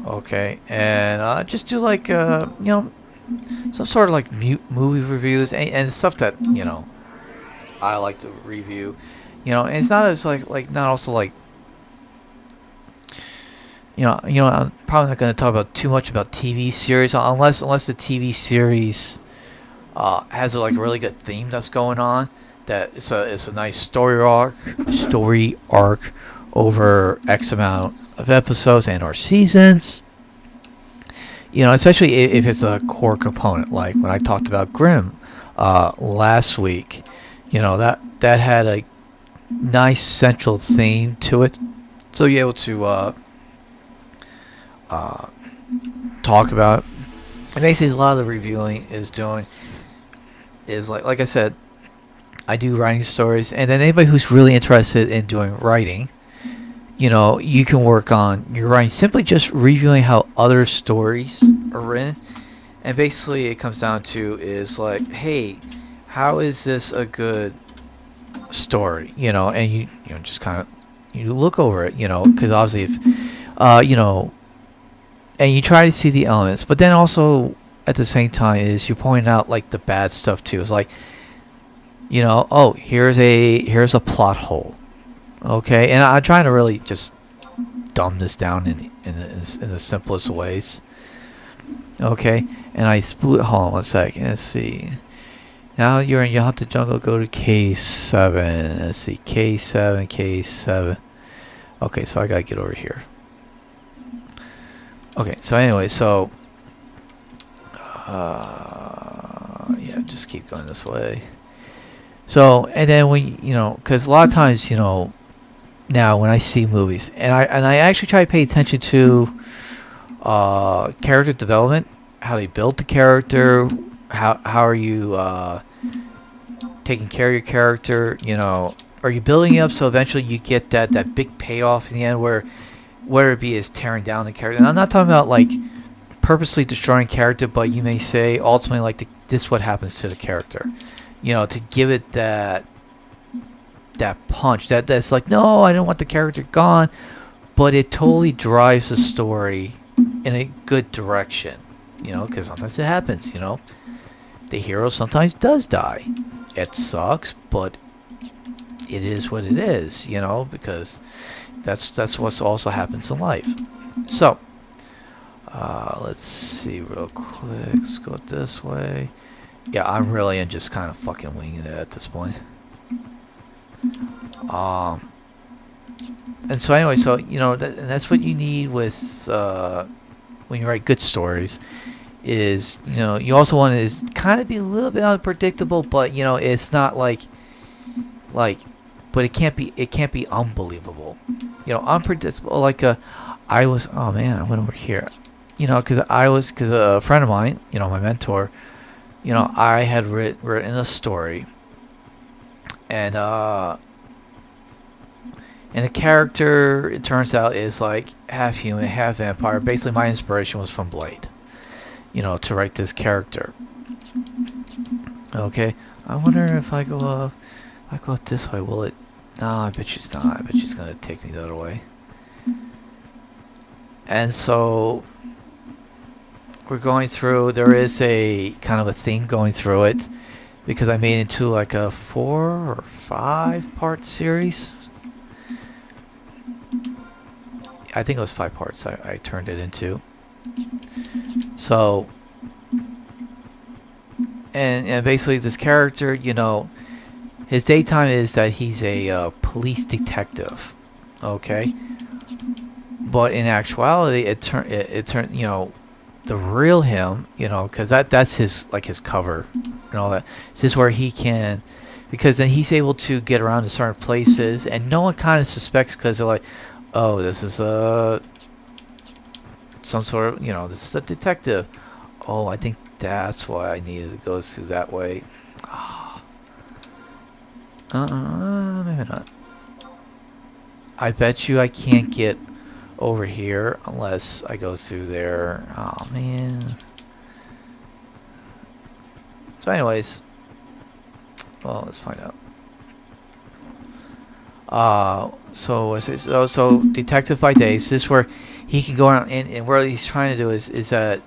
Okay, and just do like, you know, some sort of like movie reviews, and stuff that, you know, I like to review. You know, and it's not as like not also like, you know, I'm probably not going to talk about too much about TV series unless the TV series has like a really good theme that's going on. That it's a nice story arc over X amount of episodes and or seasons. You know, especially if it's a core component, like when I talked about Grimm last week. You know, that had a nice central theme to it, so you're able to talk about. And basically, a lot of the reviewing is doing is like I said, I do writing stories, and then anybody who's really interested in doing writing, you know, you can work on your writing simply just reviewing how other stories are written, and basically it comes down to is like, hey, how is this a good story? You know, and you know just kind of you look over it, you know, because obviously if you know, and you try to see the elements, but then also at the same time is you're pointing out like the bad stuff too. It's like, you know, oh, here's a plot hole. Okay, and I'm trying to really just dumb this down in the simplest ways. Okay, and I split. Hold on one second. Let's see. Now you're in Yahata Jungle. Go to K7. Let's see, K7. Okay, so I gotta get over here. Okay, so anyway, so yeah, just keep going this way. So, and then when you know, because a lot of times, you know, now when I see movies, and I actually try to pay attention to character development, how they build the character, how are you taking care of your character, you know, are you building it up so eventually you get that big payoff in the end where it be is tearing down the character. And I'm not talking about like purposely destroying character, but you may say ultimately like this is what happens to the character, you know, to give it that punch that's like, no, I don't want the character gone, but it totally drives the story in a good direction, you know, because sometimes it happens, you know, the hero sometimes does die. It sucks, but it is what it is, you know, because that's what also happens in life. So let's see real quick. Let's go this way. Yeah, I'm really in just kind of fucking winging it at this point. And so anyway, so you know, that's what you need with when you write good stories, is, you know, you also want to is kind of be a little bit unpredictable, but you know, it's not like, but it can't be unbelievable. You know, unpredictable. Like I was, oh man, I went over here. You know, because a friend of mine, you know, my mentor, you know, I had written a story, and the character, it turns out, is like half human, half vampire. Basically, my inspiration was from Blade, you know, to write this character. Okay, I wonder if I go up this way, will it? No, I bet she's not. I bet she's gonna take me the other way. And so we're going through. There is a kind of a theme going through it because I made it into like a 4 or 5 part series. I think it was 5 parts. I turned it into. So, and basically this character, you know, his daytime is that he's a police detective, okay. But in actuality, it turned, you know, the real him, you know, because that's his like his cover and all that. This is where he can, because then he's able to get around to certain places, and no one kind of suspects because they're like, oh, this is some sort of, you know, this is a detective. Oh, I think that's why I needed to go through that way. Maybe not. I bet you I can't get over here unless I go through there. Oh man. So anyways, well, let's find out. So detective by day. So this is where he can go around, and what he's trying to do is that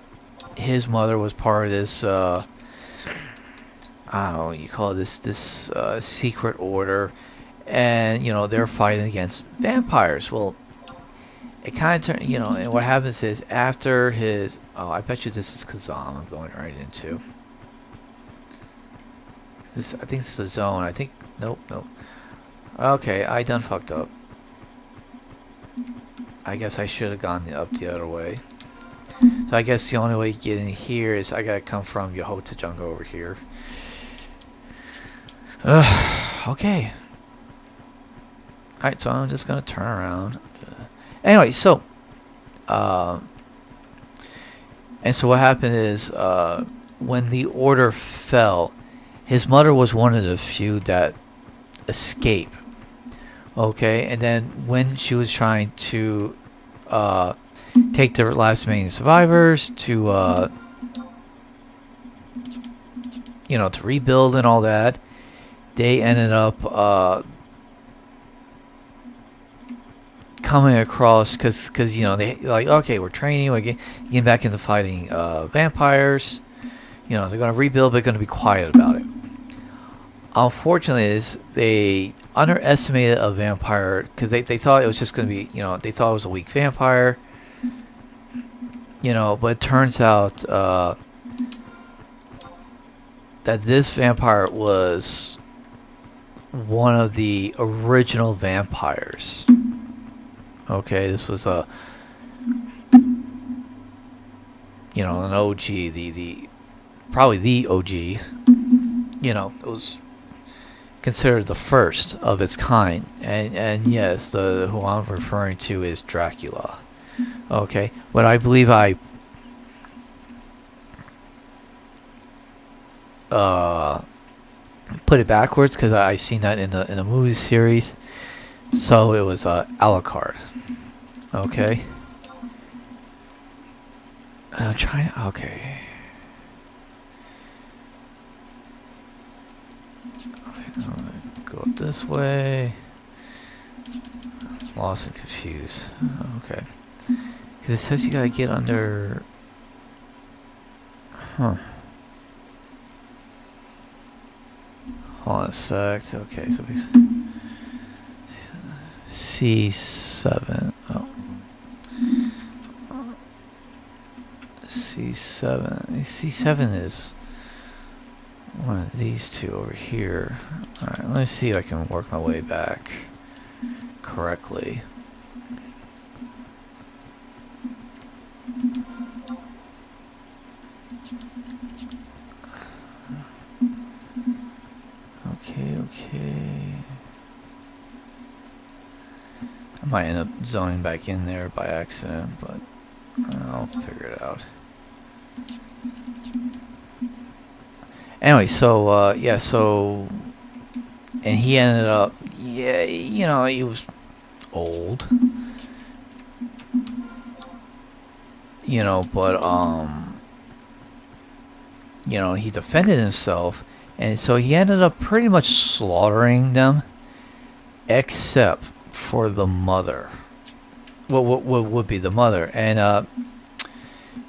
his mother was part of this I don't know what you call it, this secret order, and you know they're fighting against vampires. Well, it kind of turned, you know, and what happens is after his, oh, I bet you this is Kazam I'm going right into. This, I think this is a zone. I think, nope. Okay, I done fucked up. I guess I should have gone up the other way. So I guess the only way to get in here is I gotta come from Yahota Jungle over here. Okay. Alright, so I'm just gonna turn around. Anyway, so and so what happened is when the order fell, his mother was one of the few that escaped. Okay, and then when she was trying to take the last remaining survivors to you know, to rebuild and all that, they ended up coming across because you know they like, okay, we're training, we're getting back into fighting vampires. You know, they're gonna rebuild, but they're gonna be quiet about it. Unfortunately, is they underestimated a vampire because they thought it was just gonna be, you know, they thought it was a weak vampire. You know, but it turns out that this vampire was one of the original vampires. Okay, this was a, you know, an OG, the probably the OG. You know, it was considered the first of its kind, and yes, the who I'm referring to is Dracula. Okay, but I believe I put it backwards because I seen that in the movie series. So it was Alucard. Okay. I'm trying. Okay. Okay. I'm gonna go up this way. Lost and confused. Okay. Because it says you gotta get under. Huh. Hold on a sec. Okay, so basically. C7. Oh. C7. C7 is one of these two over here. Alright, let me see if I can work my way back correctly. Okay. I might end up zoning back in there by accident, but I'll figure it out. Anyway, so yeah, so and he ended up, yeah, you know, he was old, you know, but you know, he defended himself, and so he ended up pretty much slaughtering them, except for the mother. What would be the mother? And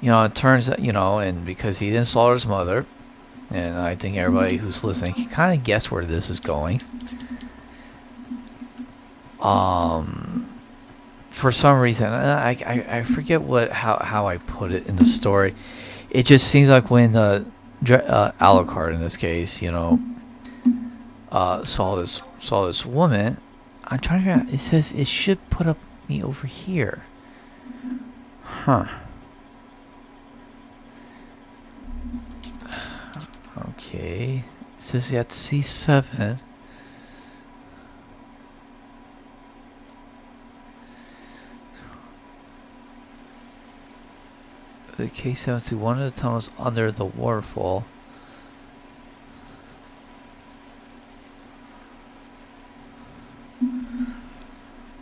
you know, it turns out, you know, and because he didn't slaughter his mother, and I think everybody who's listening can kind of guess where this is going. For some reason, I forget how I put it in the story. It just seems like when Alucard in this case, you know, saw this woman. I'm trying to figure out. It says it should put up me over here. Huh. Okay. It says you have to C7. The K7 to one of the tunnels under the waterfall.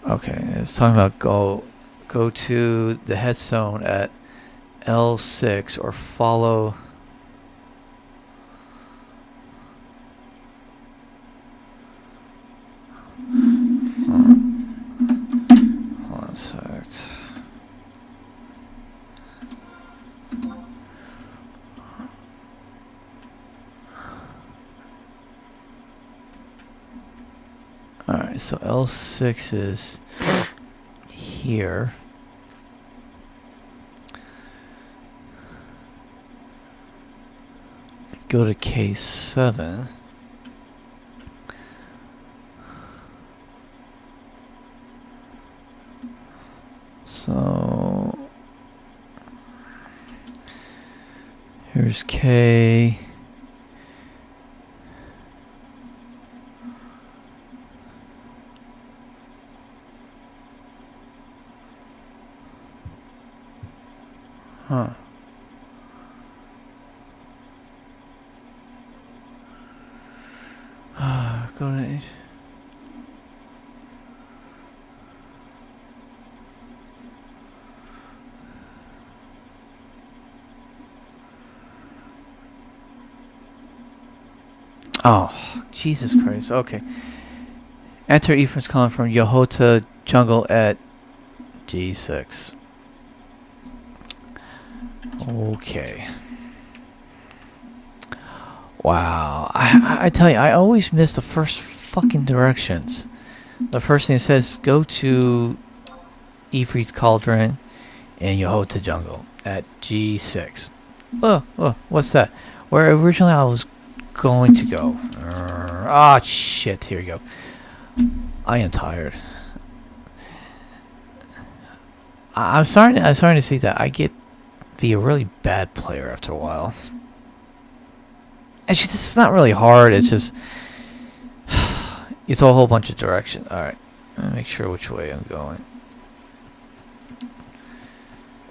Okay, it's talking about go to the headstone at L6 or follow. Hold on a sec. Alright, so L6 is here. Go to K7. So here's K. Huh. Go to. Oh, Jesus Christ. Okay. Enter Ephraim's calling from Yahota Jungle at G6. Okay. Wow. I tell you, I always miss the first fucking directions. The first thing it says, go to Ephraim's Cauldron in Yahota Jungle at G6. Oh, what's that? Where originally I was going to go. Ah, shit. Here you go. I am tired. I'm starting to see that I get be a really bad player after a while. Actually, this is not really hard. It's just it's a whole bunch of direction. All right, let me make sure which way I'm going.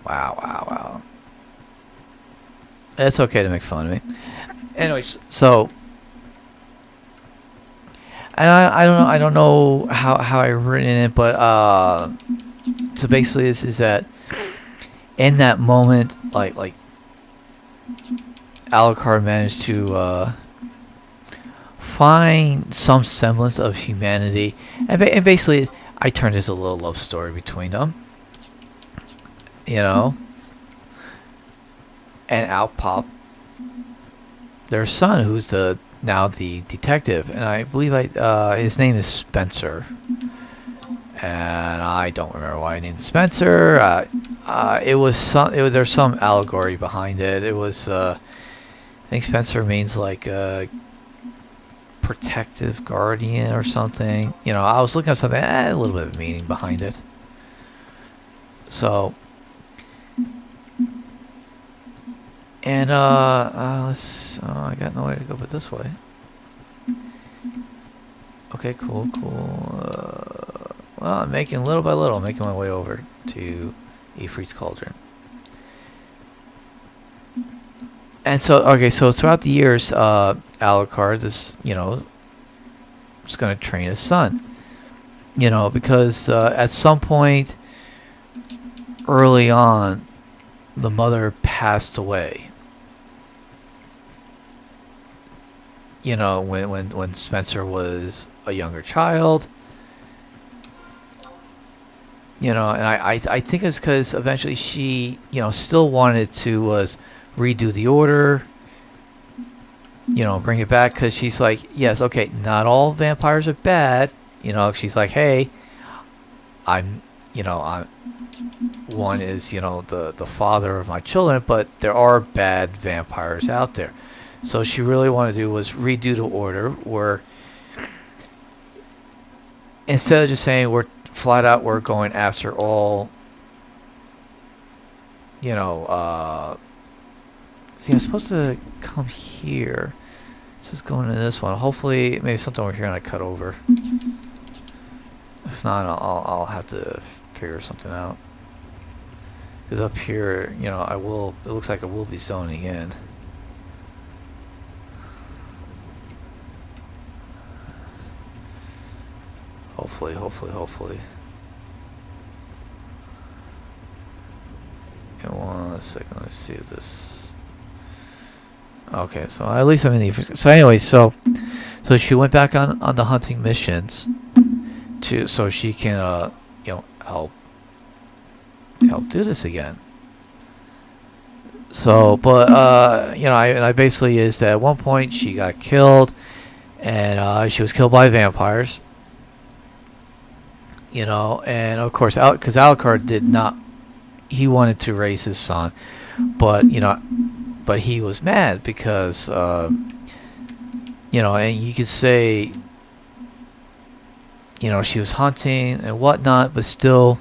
Wow. It's okay to make fun of me. Anyways, so and I don't know how I've written it, but so basically this is that in that moment, like Alucard managed to find some semblance of humanity, and basically I turned it into a little love story between them, you know, and out popped their son, who's now the detective, and I believe his name is Spencer, and I don't remember why I named Spencer. There's some allegory behind it. It was I think Spencer means like protective guardian or something. You know, I was looking at something, a little bit of meaning behind it. So And I got nowhere to go but this way. Okay, cool. Well, I'm making little by little, making my way over to Ifrit's Cauldron. And so, okay, so throughout the years, Alucard is, is going to train his son. Because at some point early on, the mother passed away. When Spencer was a younger child. And I think it's because eventually she, still wanted to redo the order, bring it back, because she's like, yes, okay, not all vampires are bad. She's like, hey, I'm one is, the father of my children, but there are bad vampires out there. So she really wanted to do was redo the order, where instead of just saying we're flat out, we're going after all, see, I'm supposed to come here. This is going in this one. Hopefully, maybe something over here and I cut over. If not, I'll have to figure something out. Because up here, it looks like I will be zoning in. Hopefully. Okay, 1 second. Let's see if this. Okay, so at least I'm in the. So anyway, so she went back on the hunting missions so she can help do this again. So, but I basically is that at one point she got killed, and she was killed by vampires. And of course, because Alucard did not, he wanted to raise his son, but he was mad because, and you could say, she was hunting and whatnot, but still,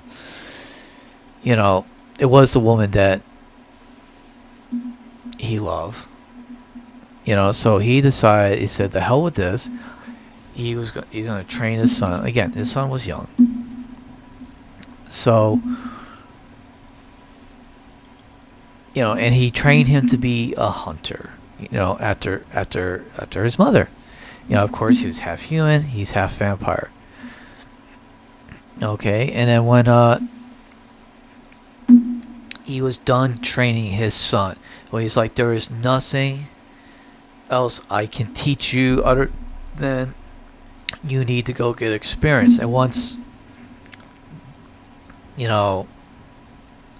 it was the woman that he loved. So he decided, he said, the hell with this. He's going to train his son. Again, his son was young. So, and he trained him to be a hunter, after his mother. Of course, he was half human, he's half vampire. Okay, and then when he was done training his son, well, he's like, there is nothing else I can teach you other than you need to go get experience. And once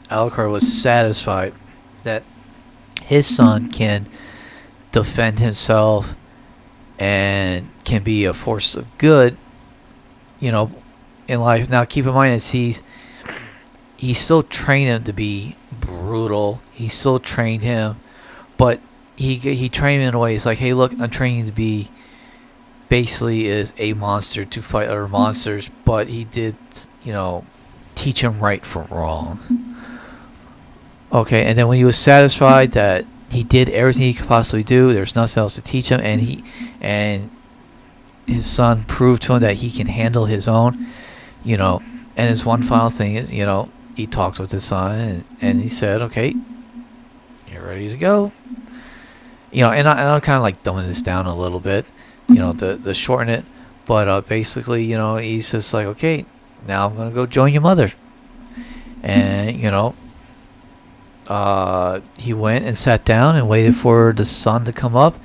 Alucard was satisfied that his son can defend himself and can be a force of good, in life. Now, keep in mind, is he still trained him to be brutal. He still trained him, but he trained him in a way. He's like, hey, look, I'm training you to be basically is a monster to fight other monsters, but he did, teach him right from wrong. Okay, and then when he was satisfied that he did everything he could possibly do, there's nothing else to teach him, and his son proved to him that he can handle his own, and his one final thing is, he talked with his son, and he said, okay, you're ready to go. And I'm kind of like dumbing this down a little bit, to shorten it, but basically, he's just like, okay, now I'm going to go join your mother. And, he went and sat down and waited for the sun to come up,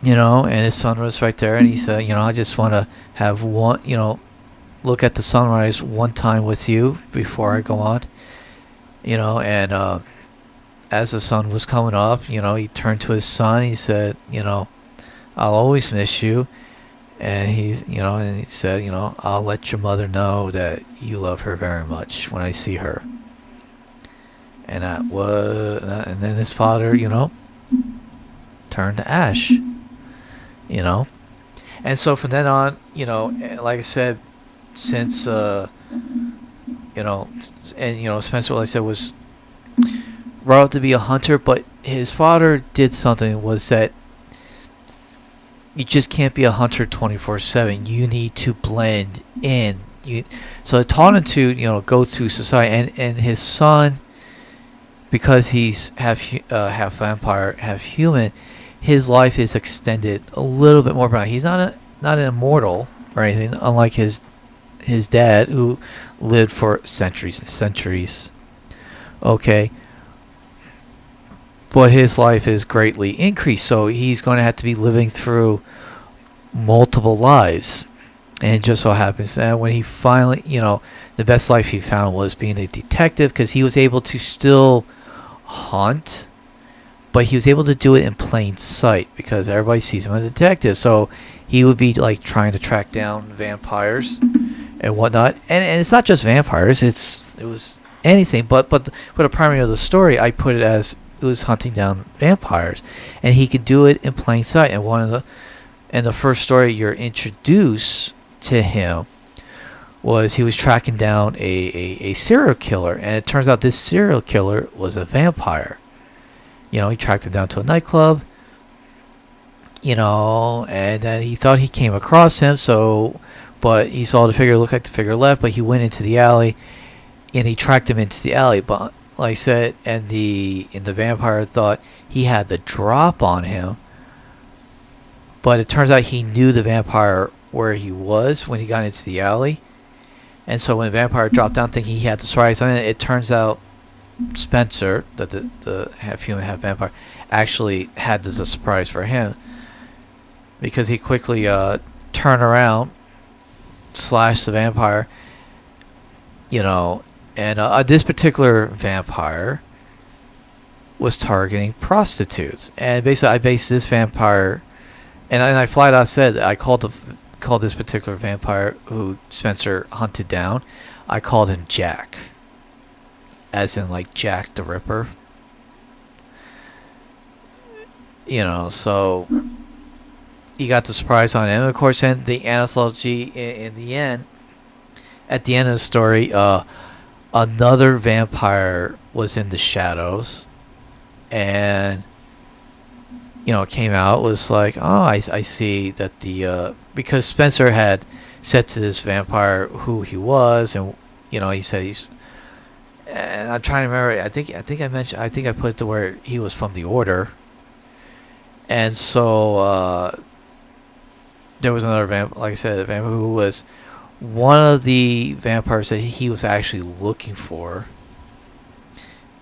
and his son was right there, and he said, I just want to have one, look at the sunrise one time with you before I go on, and as the sun was coming up, he turned to his son, he said, I'll always miss you. And he said, I'll let your mother know that you love her very much when I see her. And and then his father, turned to ash, And so from then on, like I said, since, Spencer, like I said, was brought up to be a hunter, but his father did something, was that you just can't be a hunter 24/7. You need to blend in. So it taught him to, go through society, and his son, because he's half vampire, half human, his life is extended a little bit more. He's not an immortal or anything, unlike his dad, who lived for centuries and centuries. Okay. But his life is greatly increased, so he's going to have to be living through multiple lives. And it just so happens that when he finally, the best life he found was being a detective, because he was able to still hunt, but he was able to do it in plain sight because everybody sees him as a detective. So he would be like trying to track down vampires and whatnot. And it's not just vampires; it was anything. But for the primary of the story, I put it as it was hunting down vampires, and he could do it in plain sight. And in the first story you're introduced to him was he was tracking down a serial killer, and it turns out this serial killer was a vampire. He tracked him down to a nightclub, and then he thought he came across him, but he saw the figure, looked like the figure left, but he went into the alley, and he tracked him into the alley. But like I said, and the vampire thought he had the drop on him, but it turns out he knew the vampire where he was when he got into the alley. And so when the vampire dropped down thinking he had the surprise on it, it turns out Spencer, that the half human, half vampire, actually had this a surprise for him, because he quickly turned around, slashed the vampire, and this particular vampire was targeting prostitutes. And basically I based this vampire, and I flat out said I called this particular vampire who Spencer hunted down, I called him Jack. As in like Jack the Ripper. So he got the surprise on him. Of course, then the anthology in the end, at the end of the story, another vampire was in the shadows, and it came out, was like, oh, I see that because Spencer had said to this vampire who he was, and he said he's, and I'm trying to remember, I think I put it to where he was from the Order. And so there was another vampire, like I said, a vampire who was one of the vampires that he was actually looking for.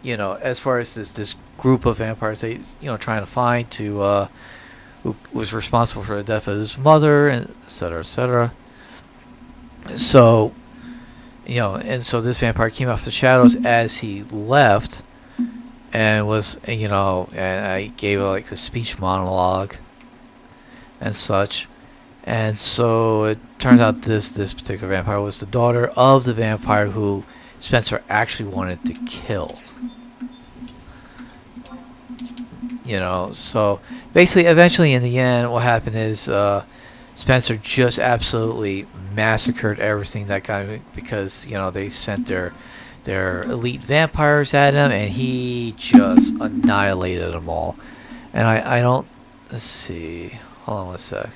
As far as this group of vampires that he's trying to find, who was responsible for the death of his mother, and et cetera, et cetera. So and so this vampire came off the shadows as he left, and was and I gave like a speech monologue and such. And so it turned out this particular vampire was the daughter of the vampire who Spencer actually wanted to kill. So basically, eventually, in the end, what happened is Spencer just absolutely massacred everything that got him, because they sent their elite vampires at him, and he just annihilated them all. And I don't, let's see, hold on one sec.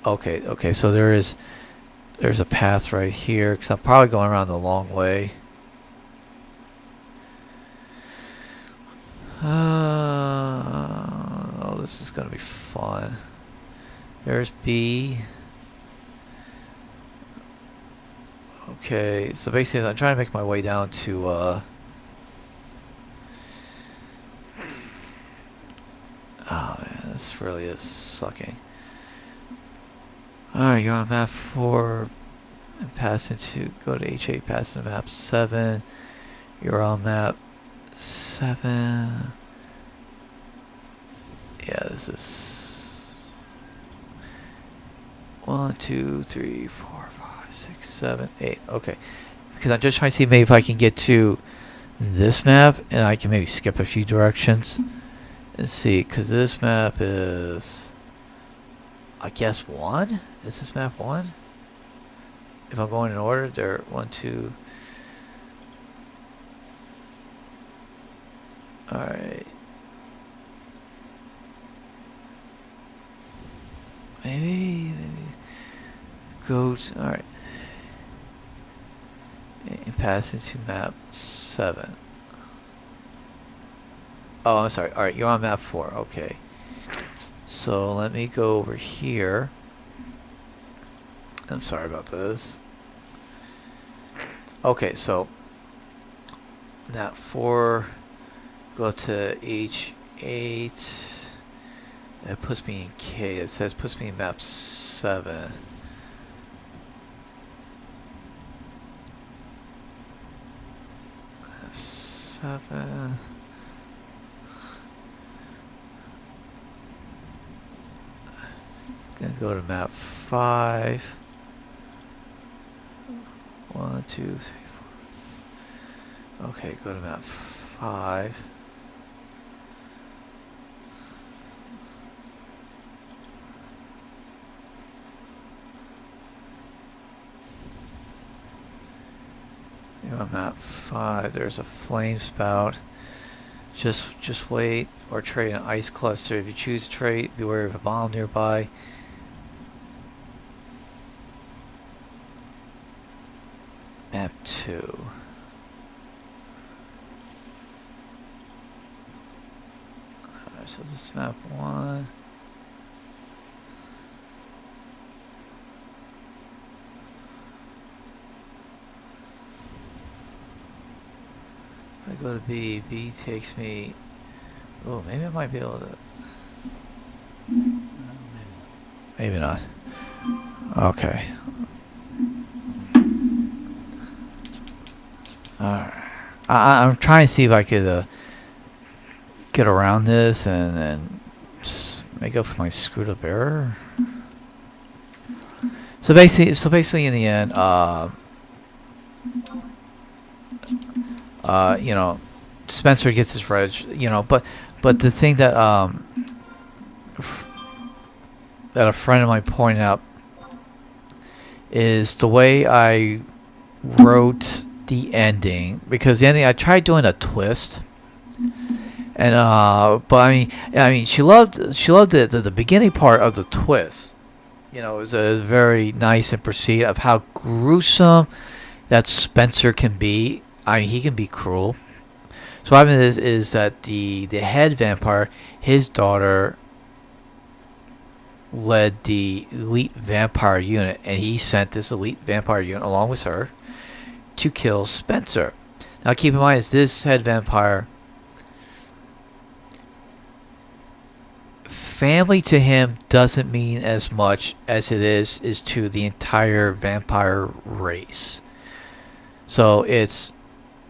Okay, so there's a path right here, because I'm probably going around the long way. Oh, this is gonna be fun. There's B. Okay, so basically I'm trying to make my way down to oh man, this really is sucking. Alright, you're on map 4 and pass into, go to H8, pass into map 7. You're on map 7. Yeah, this is 1, 2, 3, 4, 5, 6, 7, 8. Okay, because I'm just trying to see maybe if I can get to this map, and I can maybe skip a few directions. Let's see, because this map is, I guess, 1? Is this map 1? If I'm going in order, there 1, 2. Alright. Maybe go to, alright. And pass into map 7. Oh, I'm sorry. Alright, you're on map 4. Okay. So let me go over here. I'm sorry about this. Okay, so map 4, go to H8. That puts me in K. It says puts me in map 7. Map 7. Gonna go to map 5. 1, 2, 3, 4. Okay, go to map 5. You're on map 5. There's a flame spout. Just wait or trade an ice cluster. If you choose to trade, beware of a bomb nearby. Map 2. So this is map 1. If I go to B, B takes me. Oh, maybe I might be able to. Maybe not. Okay. Alright. I'm trying to see if I could get around this and then make up for my screwed up error. So basically in the end, you know, Spencer gets his reg, you know, but the thing that that a friend of mine pointed out is the way I wrote the ending, because the ending I tried doing a twist, and but I mean she loved the beginning part of the twist. You know, it was a very nice and proceed of how gruesome that Spencer can be. I mean, he can be cruel. So what happened is that the head vampire, his daughter, led the elite vampire unit, and he sent this elite vampire unit along with her to kill Spencer. Now keep in mind, is this head vampire, family to him doesn't mean as much as it is to the entire vampire race. So it's,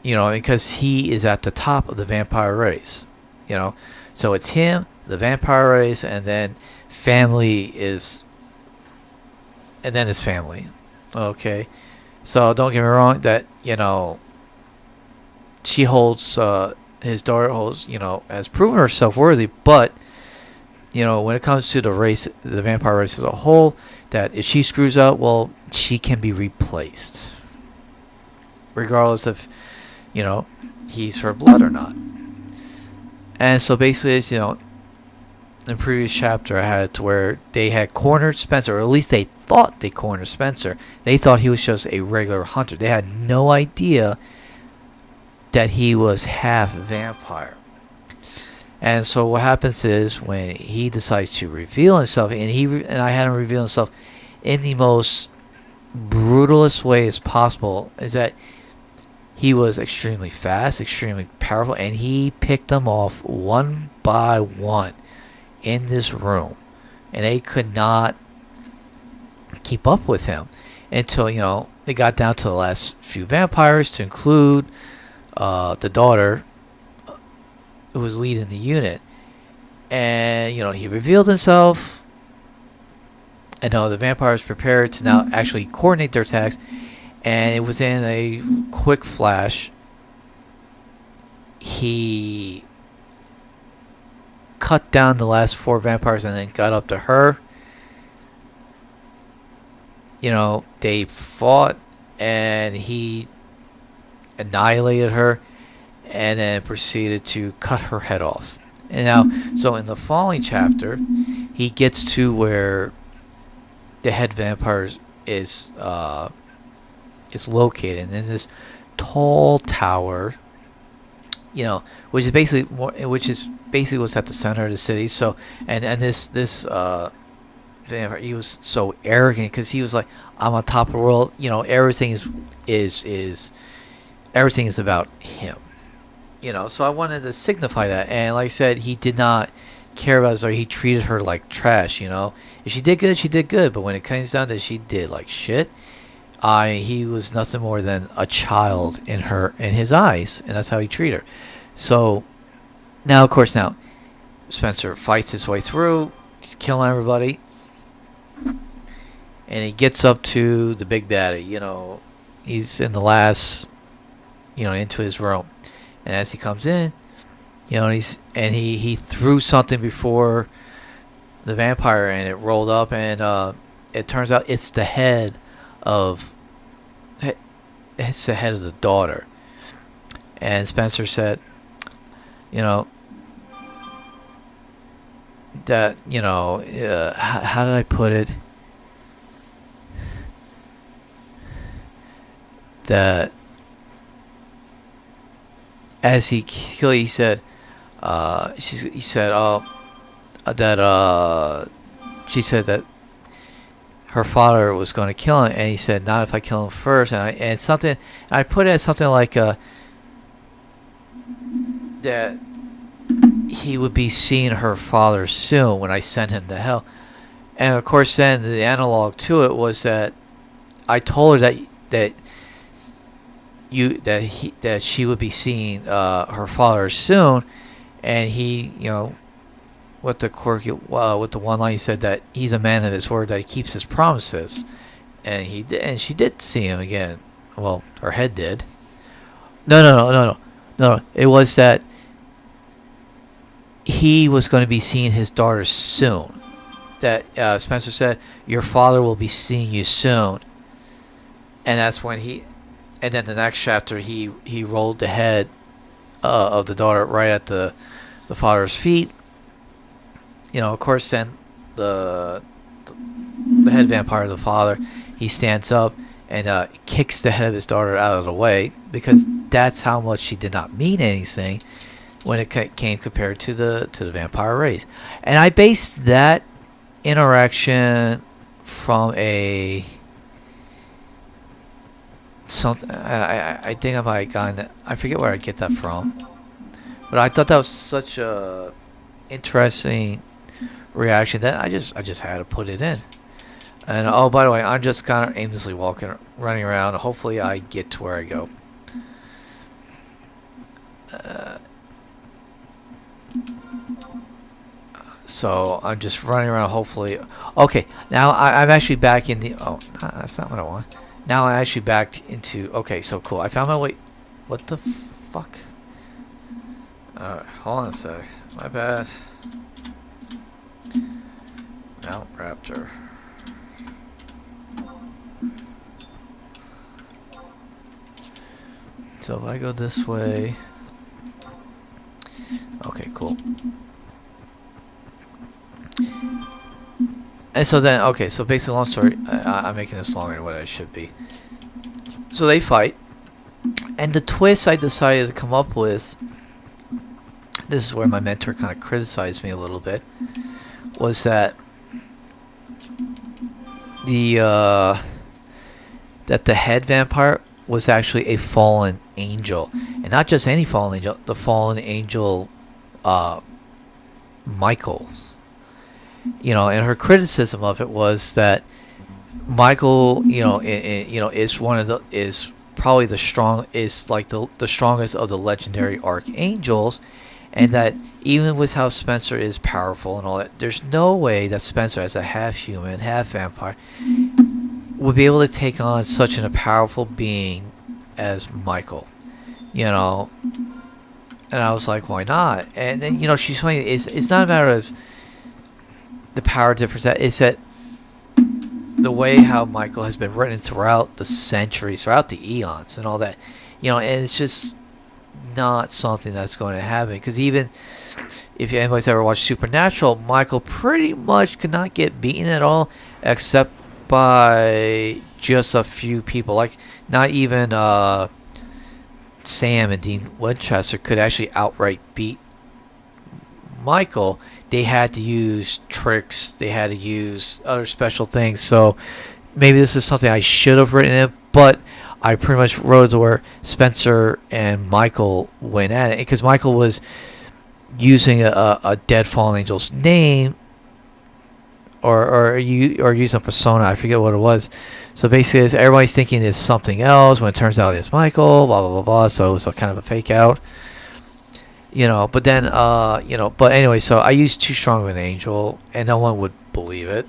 you know, because he is at the top of the vampire race, you know, so it's him, the vampire race, and then family is, and then his family. Okay, so don't get me wrong, that, you know, she holds, his daughter holds, you know, has proven herself worthy, but, you know, when it comes to the race, the vampire race as a whole, that if she screws up, well, she can be replaced, regardless of, you know, he's her blood or not. And so basically, it's, you know, in the previous chapter, I had to where they had cornered Spencer, or at least they thought they cornered Spencer. They thought he was just a regular hunter. They had no idea that he was half vampire. And so what happens is when he decides to reveal himself, and I had him reveal himself in the most brutalist way as possible, is that he was extremely fast, extremely powerful, and he picked them off one by one in this room, and they could not keep up with him until, you know, they got down to the last few vampires, to include the daughter who was leading the unit. And, you know, he revealed himself, and the vampires prepared to now actually coordinate their attacks. And it was in a quick flash, he cut down the last 4 vampires and then got up to her. You know, they fought, and he annihilated her. and then proceeded to cut her head off. And now, so in the following chapter, he gets to where the head vampire is located, and in this tall tower, you know, which is basically what's at the center of the city. So, and this vampire, he was so arrogant because he was like, I'm on top of the world. You know, everything is everything is about him. You know, so I wanted to signify that, and like I said, he did not care about her. He treated her like trash. You know, if she did good, she did good, but when it comes down to she did like shit, he was nothing more than a child in his eyes, and that's how he treated her. So now, of course, Spencer fights his way through. He's killing everybody, and he gets up to the big baddie. You know, he's in the last, into his room, and as he comes in, he threw something before the vampire, and it rolled up, and it turns out it's the head of the daughter. And Spencer said, that how did I put it? That as he killed, he said, she said that her father was going to kill him, and he said, "Not if I kill him first." And I put it as something like that he would be seeing her father soon when I sent him to hell. And of course, then the analog to it was that I told her that she would be seeing her father soon, and he, with the one line, he said that he's a man of his word, that he keeps his promises, and he did, and she did see him again. Well, her head did. No. It was that he was going to be seeing his daughter soon. That Spencer said, "Your father will be seeing you soon," and that's when he. And then the next chapter, he rolled the head of the daughter right at the father's feet. Of course, then the head vampire, the father, he stands up and kicks the head of his daughter out of the way, because that's how much she did not mean anything when it came compared to the vampire race. And I based that interaction from I think I might have gotten it. I forget where I get that from, but I thought that was such a interesting reaction that I just had to put it in. And by the way, I'm just kind of aimlessly running around. Hopefully, I get to where I go. So I'm just running around. Hopefully, okay. Now I'm actually back in the. Oh, that's not what I want. Now I'm actually back into... Okay, so cool. I found my way... What the fuck? Alright, hold on a sec. My bad. Mount Raptor. So if I go this way... Okay, cool. And so then, okay, so basically, long story, I'm making this longer than what I should be. So they fight, and the twist I decided to come up with, this is where my mentor kind of criticized me a little bit, was that the head vampire was actually a fallen angel, and not just any fallen angel, the fallen angel, Michael. And her criticism of it was that Michael, is probably the strongest of the legendary archangels, and that even with how Spencer is powerful and all that, there's no way that Spencer, as a half human, half vampire, would be able to take on such a powerful being as Michael. And I was like, why not? And then she's saying it's not a matter of the power difference. It's that the way how Michael has been written throughout the centuries, throughout the eons, and all that, and it's just not something that's going to happen. Because even if anybody's ever watched Supernatural, Michael pretty much could not get beaten at all, except by just a few people. Like, not even Sam and Dean Winchester could actually outright beat Michael. They had to use tricks. They had to use other special things. So maybe this is something I should have written it, but I pretty much wrote it where Spencer and Michael went at it, because Michael was using a dead fallen angel's name, or using a persona. I forget what it was. So basically, everybody's thinking it's something else when it turns out it's Michael. Blah blah blah blah. So it's a kind of a fake out. But then, but anyway, so I used too strong of an angel, and no one would believe it.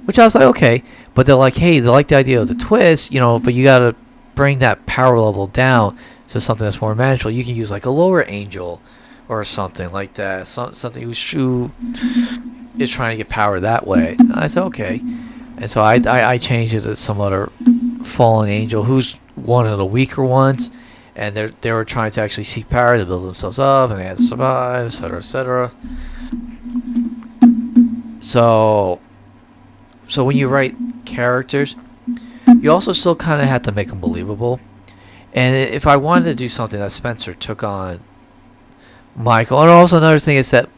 Which I was like, okay. But they're like, hey, they like the idea of the twist, but you gotta bring that power level down to something that's more manageable. You can use like a lower angel or something like that. Something who is trying to get power that way. I said, okay. And so I changed it to some other fallen angel who's one of the weaker ones. And they were trying to actually seek power to build themselves up, and they had to survive, etc., etc. So when you write characters, you also still kind of have to make them believable. And if I wanted to do something that Spencer took on Michael, and also another thing is that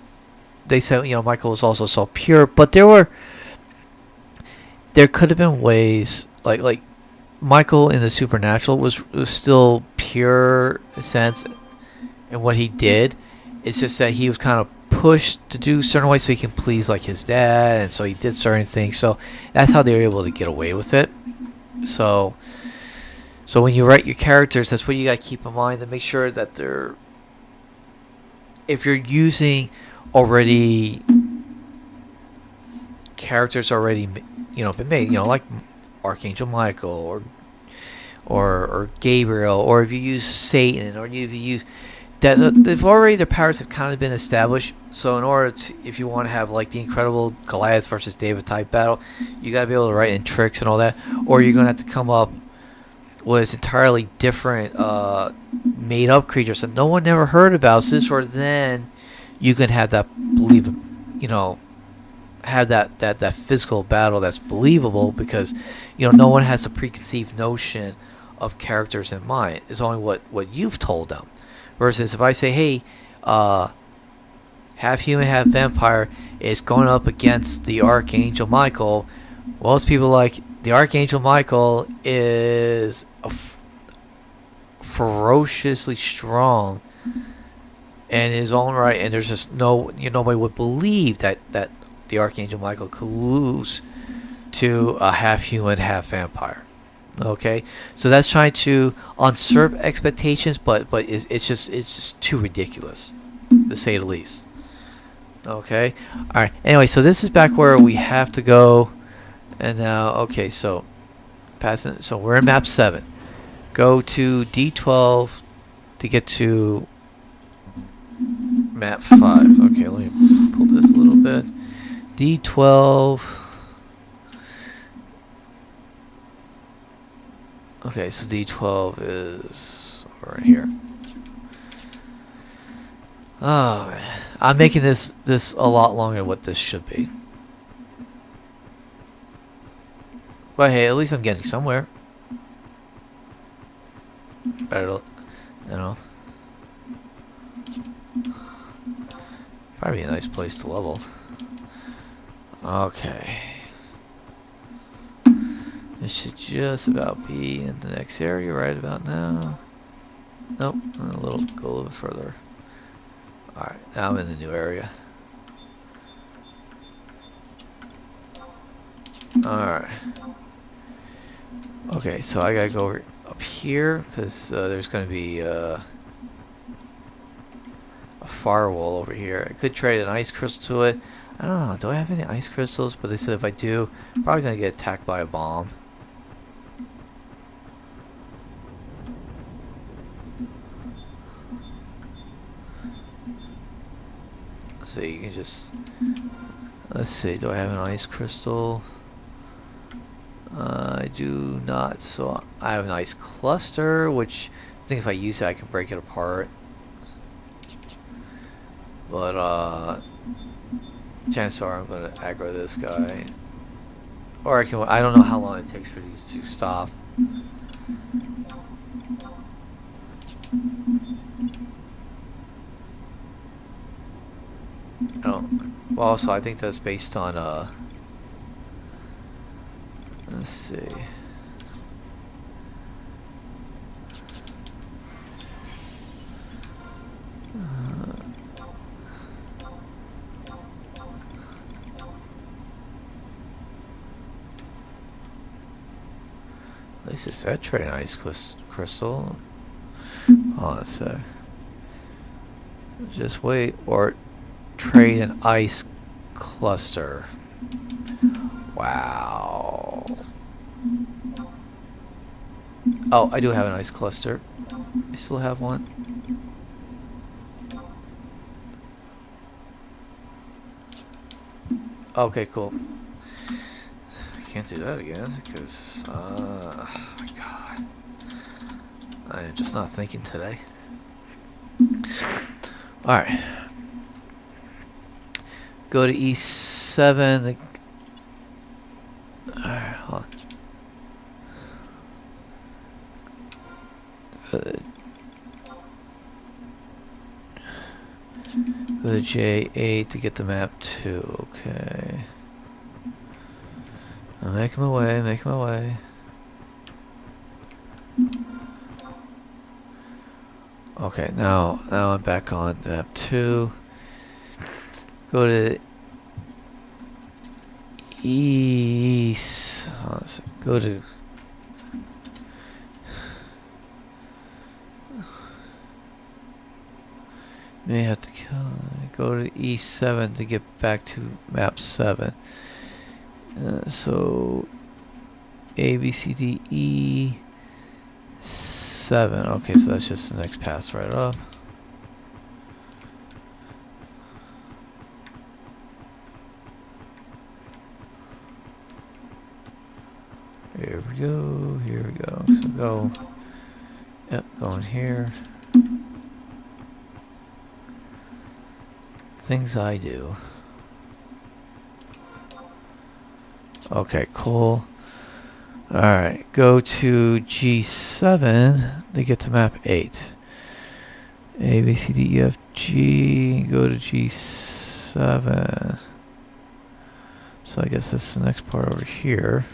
they said Michael was also so pure, but there could have been ways like Michael in the Supernatural was still pure in a sense in what he did. It's just that he was kind of pushed to do certain ways so he can please like his dad, and so he did certain things. So that's how they were able to get away with it. So when you write your characters, that's what you got to keep in mind, to make sure that they're, if you're using already characters already been made, like Archangel Michael or Gabriel, or if you use Satan, or if you use that, they've already, their powers have kind of been established. So in order to, if you want to have like the incredible Goliath versus David type battle, you got to be able to write in tricks and all that, or you're gonna have to come up with entirely different made up creatures that no one ever heard about. So this, or then you can have that have that physical battle that's believable, because no one has a preconceived notion of characters in mind. It's only what you've told them. Versus if I say, hey, half human, half vampire is going up against the Archangel Michael, most people like the Archangel Michael is ferociously strong in his own right, and there's just nobody would believe that the Archangel Michael could lose to a half human, half vampire. Okay, so that's trying to usurp expectations, but it's just too ridiculous, to say the least. Okay, all right. Anyway, so this is back where we have to go, and now so passing. So we're in map 7. Go to D12 to get to map 5. Okay, let me pull this a little bit. D12. Okay, so D12 is right here. Oh man, I'm making this a lot longer than what this should be. But hey, at least I'm getting somewhere. Better, probably a nice place to level. Okay. This should just about be in the next area right about now. Nope, go a little bit further. Alright, now I'm in the new area. Alright. Okay, so I gotta go up here, because there's gonna be a firewall over here. I could trade an ice crystal to it. I don't know, do I have any ice crystals? But they said if I do, I'm probably gonna get attacked by a bomb. So you can just, let's see, do I have an ice crystal? I do not. So I have an ice cluster, which think if I use it, I can break it apart. But chances are I'm gonna aggro this guy, or I can. I don't know how long it takes for these to stop. Oh, well, also I think that's based on let's see. At least it said trade an ice crystal. Hold on a sec. Just wait, or trade an ice cluster. Wow. Oh, I do have an ice cluster. I still have one. Okay, cool. I can't do that again because, oh my god. I'm just not thinking today. Alright. Go to E7. Alright, hold on. Go to J8 to get the map 2. Okay. I'm making my way, making my way. Okay, now I'm back on map 2. Go to east. Go to may have to go to E7 to get back to map 7. So A, B, C, D, E, 7. Okay, so that's just the next pass right up. Here we go, here we go. So go, yep, going here. Things I do. Okay, cool. Alright, go to G7 to get to map 8. A, B, C, D, E, F, G. Go to G7. So I guess that's the next part over here.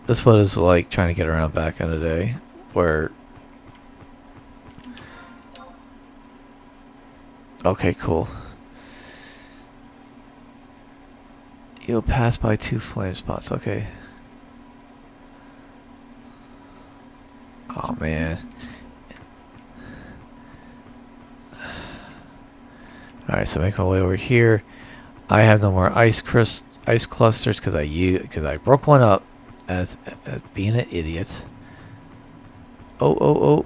This one is like trying to get around back in the day, where... Okay, cool. You'll pass by 2 flame spots, okay. Oh man. Alright, so make my way over here. I have no more ice clusters because I broke one up as being an idiot. Oh.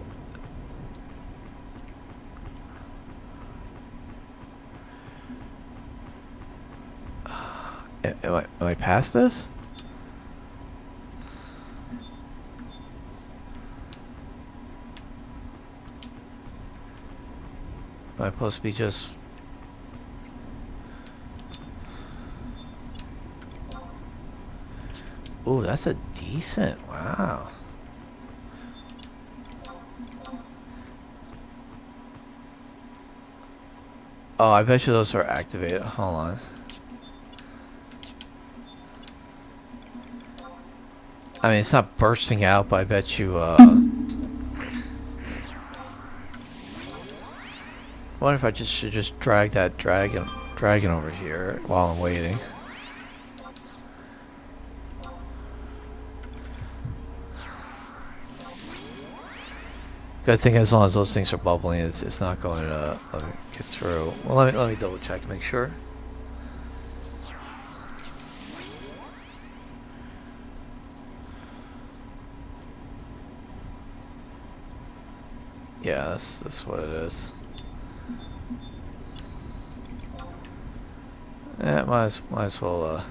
Am I past this? Am I supposed to be just... Ooh, that's a decent... Wow. Oh, I bet you those are activated. Hold on. I mean, it's not bursting out, but I bet you, I wonder if I should just drag that dragon over here while I'm waiting. Good thing, as long as those things are bubbling, it's not going to get through. Well, let me double check, make sure. Yeah, that's what it is. Yeah, might as well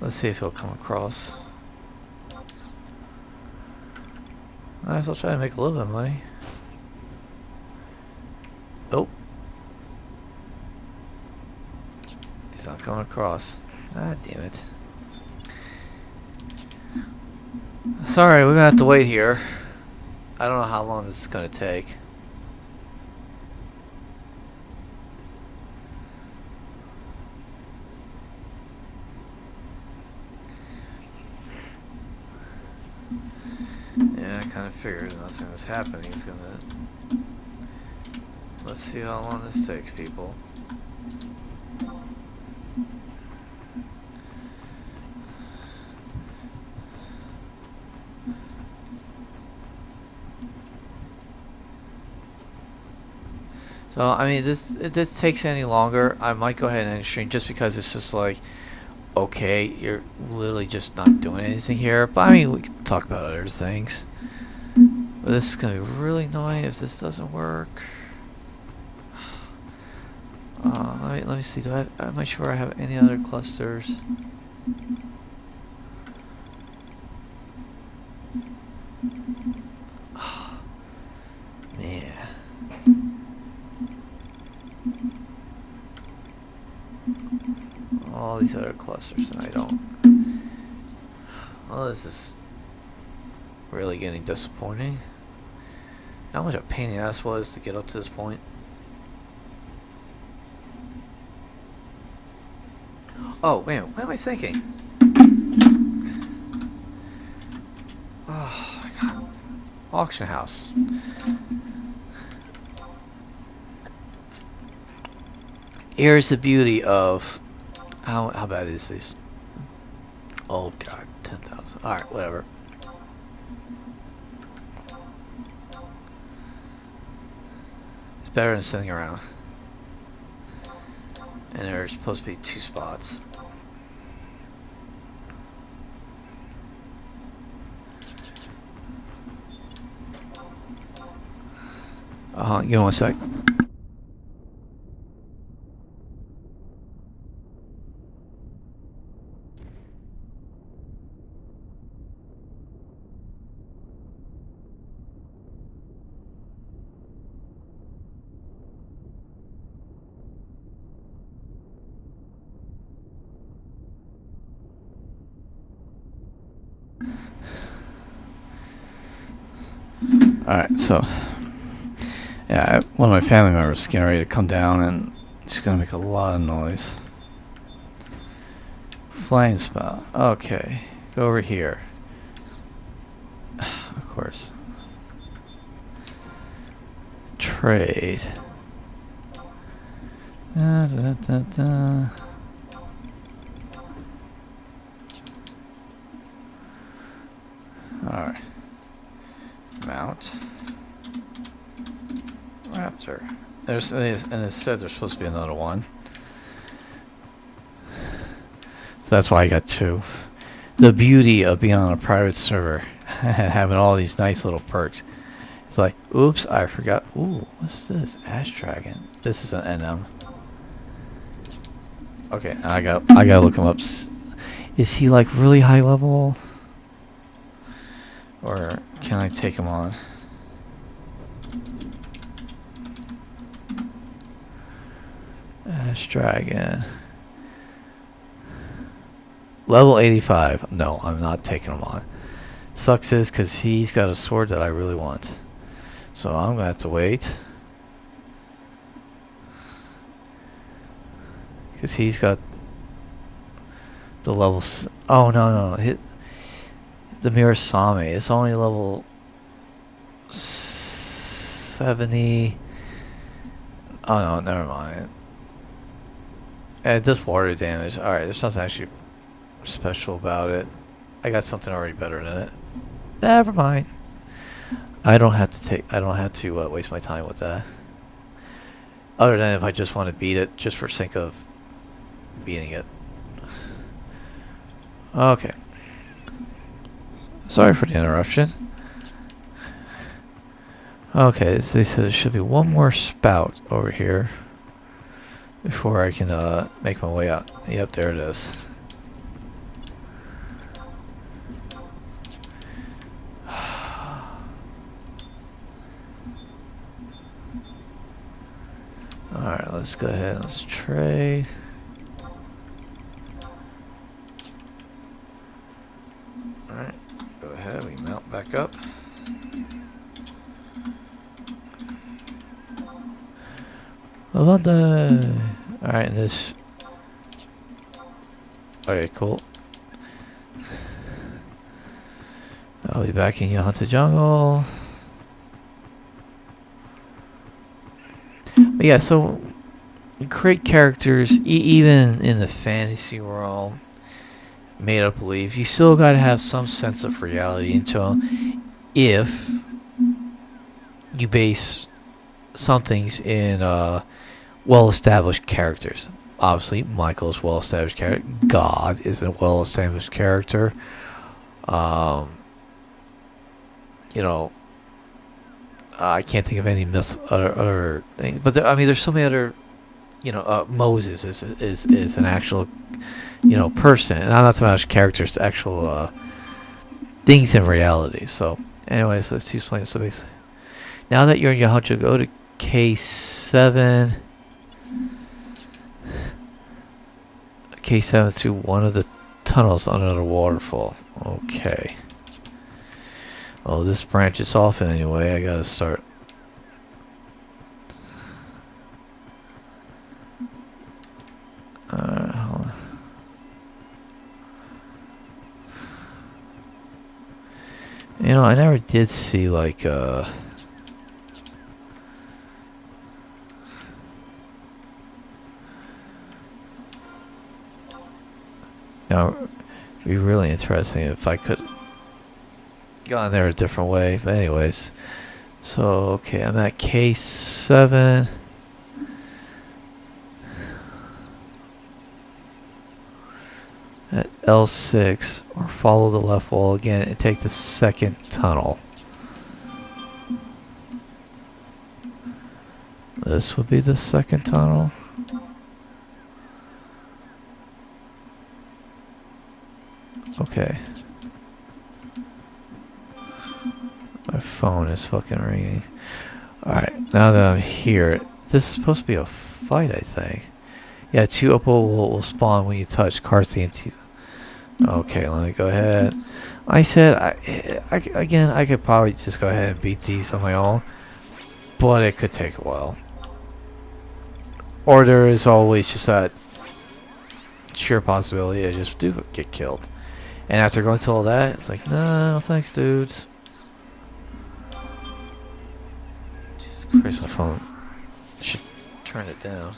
Let's see if he'll come across. I guess I'll try to make a little bit of money. Oh. He's not coming across. Ah, damn it. Sorry, we're gonna have to wait here. I don't know how long this is gonna take. Yeah, I kind of figured nothing was happening. He was gonna. Let's see how long this takes, people. So, I mean, if this takes any longer, I might go ahead and end stream just because it's just like, okay, you're literally just not doing anything here. But I mean, we can talk about other things. But this is gonna be really annoying if this doesn't work. Let me see. Am I sure I have any other clusters? Man. All these other clusters, and I don't. Well, this is really getting disappointing. How much a pain in the ass was to get up to this point. Oh, man, what am I thinking? Oh, my God. Auction house. Here's the beauty of how bad is this? Oh God, 10,000. All right, whatever. It's better than sitting around. And there's supposed to be 2 spots. Give me 1 sec. Alright, so yeah, one of my family members is getting ready to come down and he's gonna make a lot of noise. Flame spout. Okay, go over here. Of course. Trade. Da, da, da, da. Alright. Mount. Raptor. And it said there's supposed to be another one. So that's why I got 2. The beauty of being on a private server and having all these nice little perks. It's like, oops, I forgot. Ooh, what's this? Ash Dragon. This is an NM. Okay, I gotta look him up. Is he like really high level? Or can I take him on? Ash Dragon. Level 85. No, I'm not taking him on. Sucks is because he's got a sword that I really want. So I'm gonna have to wait. Because he's got the levels. Oh, no. The mirror saw me. It's only level 70. Oh no, never mind. It does water damage. Alright, there's nothing actually special about it. I got something already better than it. Never mind. I don't have to waste my time with that. Other than if I just want to beat it, just for sake of beating it. Okay. Sorry for the interruption. Okay, so they said there should be one more spout over here before I can make my way out. Yep, there it is. Alright, let's go ahead. Let's trade. Alright, go ahead. We mount back up. Alright, this. Okay, cool. I'll be back in your haunted jungle. But yeah, so create characters, even in the fantasy world, made up believe. You still gotta have some sense of reality into them. If you base some things in well-established characters. Obviously, Michael is a well-established character. God is a well-established character. You know, I can't think of any other things, but I mean, there's so many other. You know, Moses is an actual, you know, person, and I'm not talking about characters, actual things in reality. So, anyways, let's use playing. So basically, now that you're in Yahoo, go to K7. K7 through one of the tunnels under the waterfall. Okay. Well, this branches off anyway. I gotta start. Hold on. You know, I never did see like you know, it'd be really interesting if I could gone there a different way. But anyways, so okay, I'm at K7. At L6, or follow the left wall again and take the second tunnel. This would be the second tunnel. Okay. My phone is fucking ringing. Alright, now that I'm here, this is supposed to be a fight, I think. Yeah, 2 opal will spawn when you touch card TNT. Okay, let me go ahead. I said, again, I could probably just go ahead and beat these on my own, but it could take a while. Or there is always just that sheer possibility I just do get killed. And after going through all that, it's like, no, thanks, dudes. Jesus Christ, my phone. I should turn it down.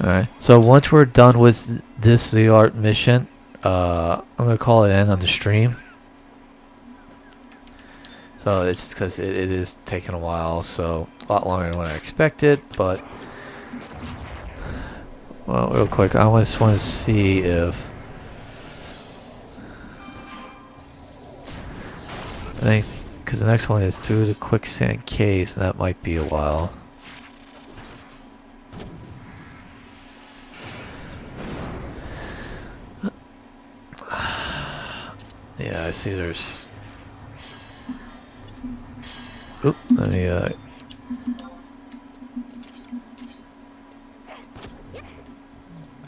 Alright, so once we're done with this Zilart mission, I'm going to call it in on the stream. So it's just because it is taking a while, so a lot longer than what I expected, but well, real quick, I just want to see if I think, because the next one is through the quicksand caves, and that might be a while. Yeah, I see there's... Oop, let me, I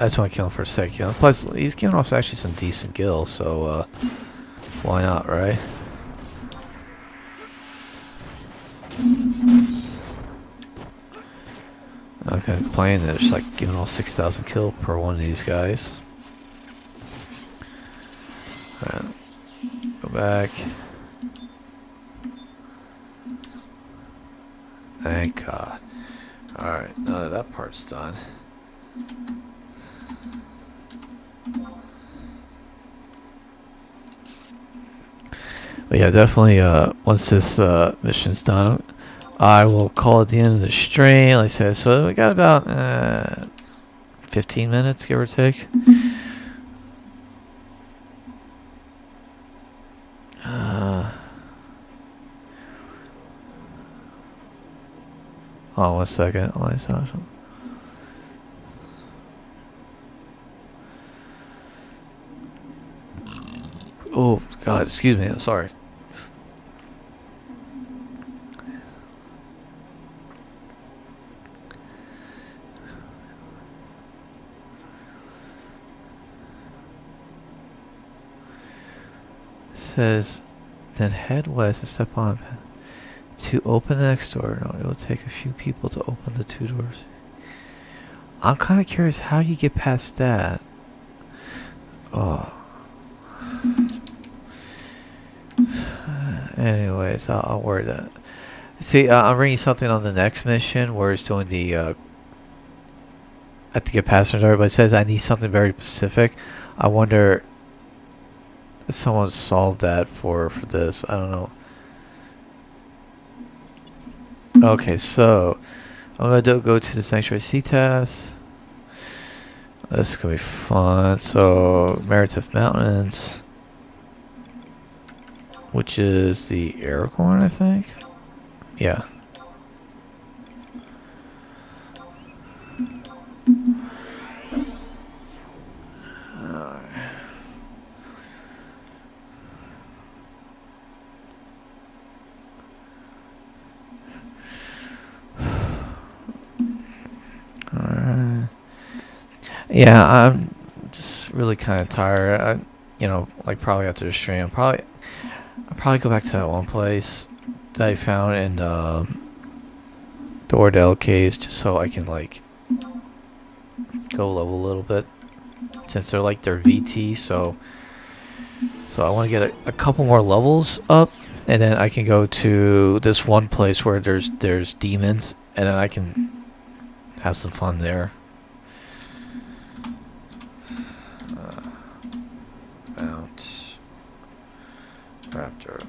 just want to kill him for a sec, you know. Plus, he's giving off actually some decent gills, so, why not, right? Okay, playing that, just like giving off 6,000 kill per one of these guys. Alright, go back. Thank God. Alright, now that that part's done. But yeah, definitely, once this mission's done, I will call it the end of the stream, like I said. So we got about 15 minutes, give or take. Oh, 1 second. Oh, I saw some. Oh God, excuse me. I'm sorry. It says, then head west and step on to open the next door. No, it will take a few people to open the 2 doors. I'm kind of curious how you get past that. Oh. Anyways, I'll worry that. See, I'm reading something on the next mission where it's doing the. I have to get past the door, but it says I need something very specific. I wonder if someone solved that for this. I don't know. Okay, so I'm gonna go to the Sanctuary Sea Test. This is gonna be fun. So Meredith Mountains, which is the Aragorn, I think. Yeah. Yeah, I'm just really kind of tired. Like probably after the stream, I'll probably go back to that one place that I found in the Ordell Caves, just so I can like go level a little bit, since they're like their VT. So I want to get a couple more levels up, and then I can go to this one place where there's demons, and then I can have some fun there. Mount Raptor.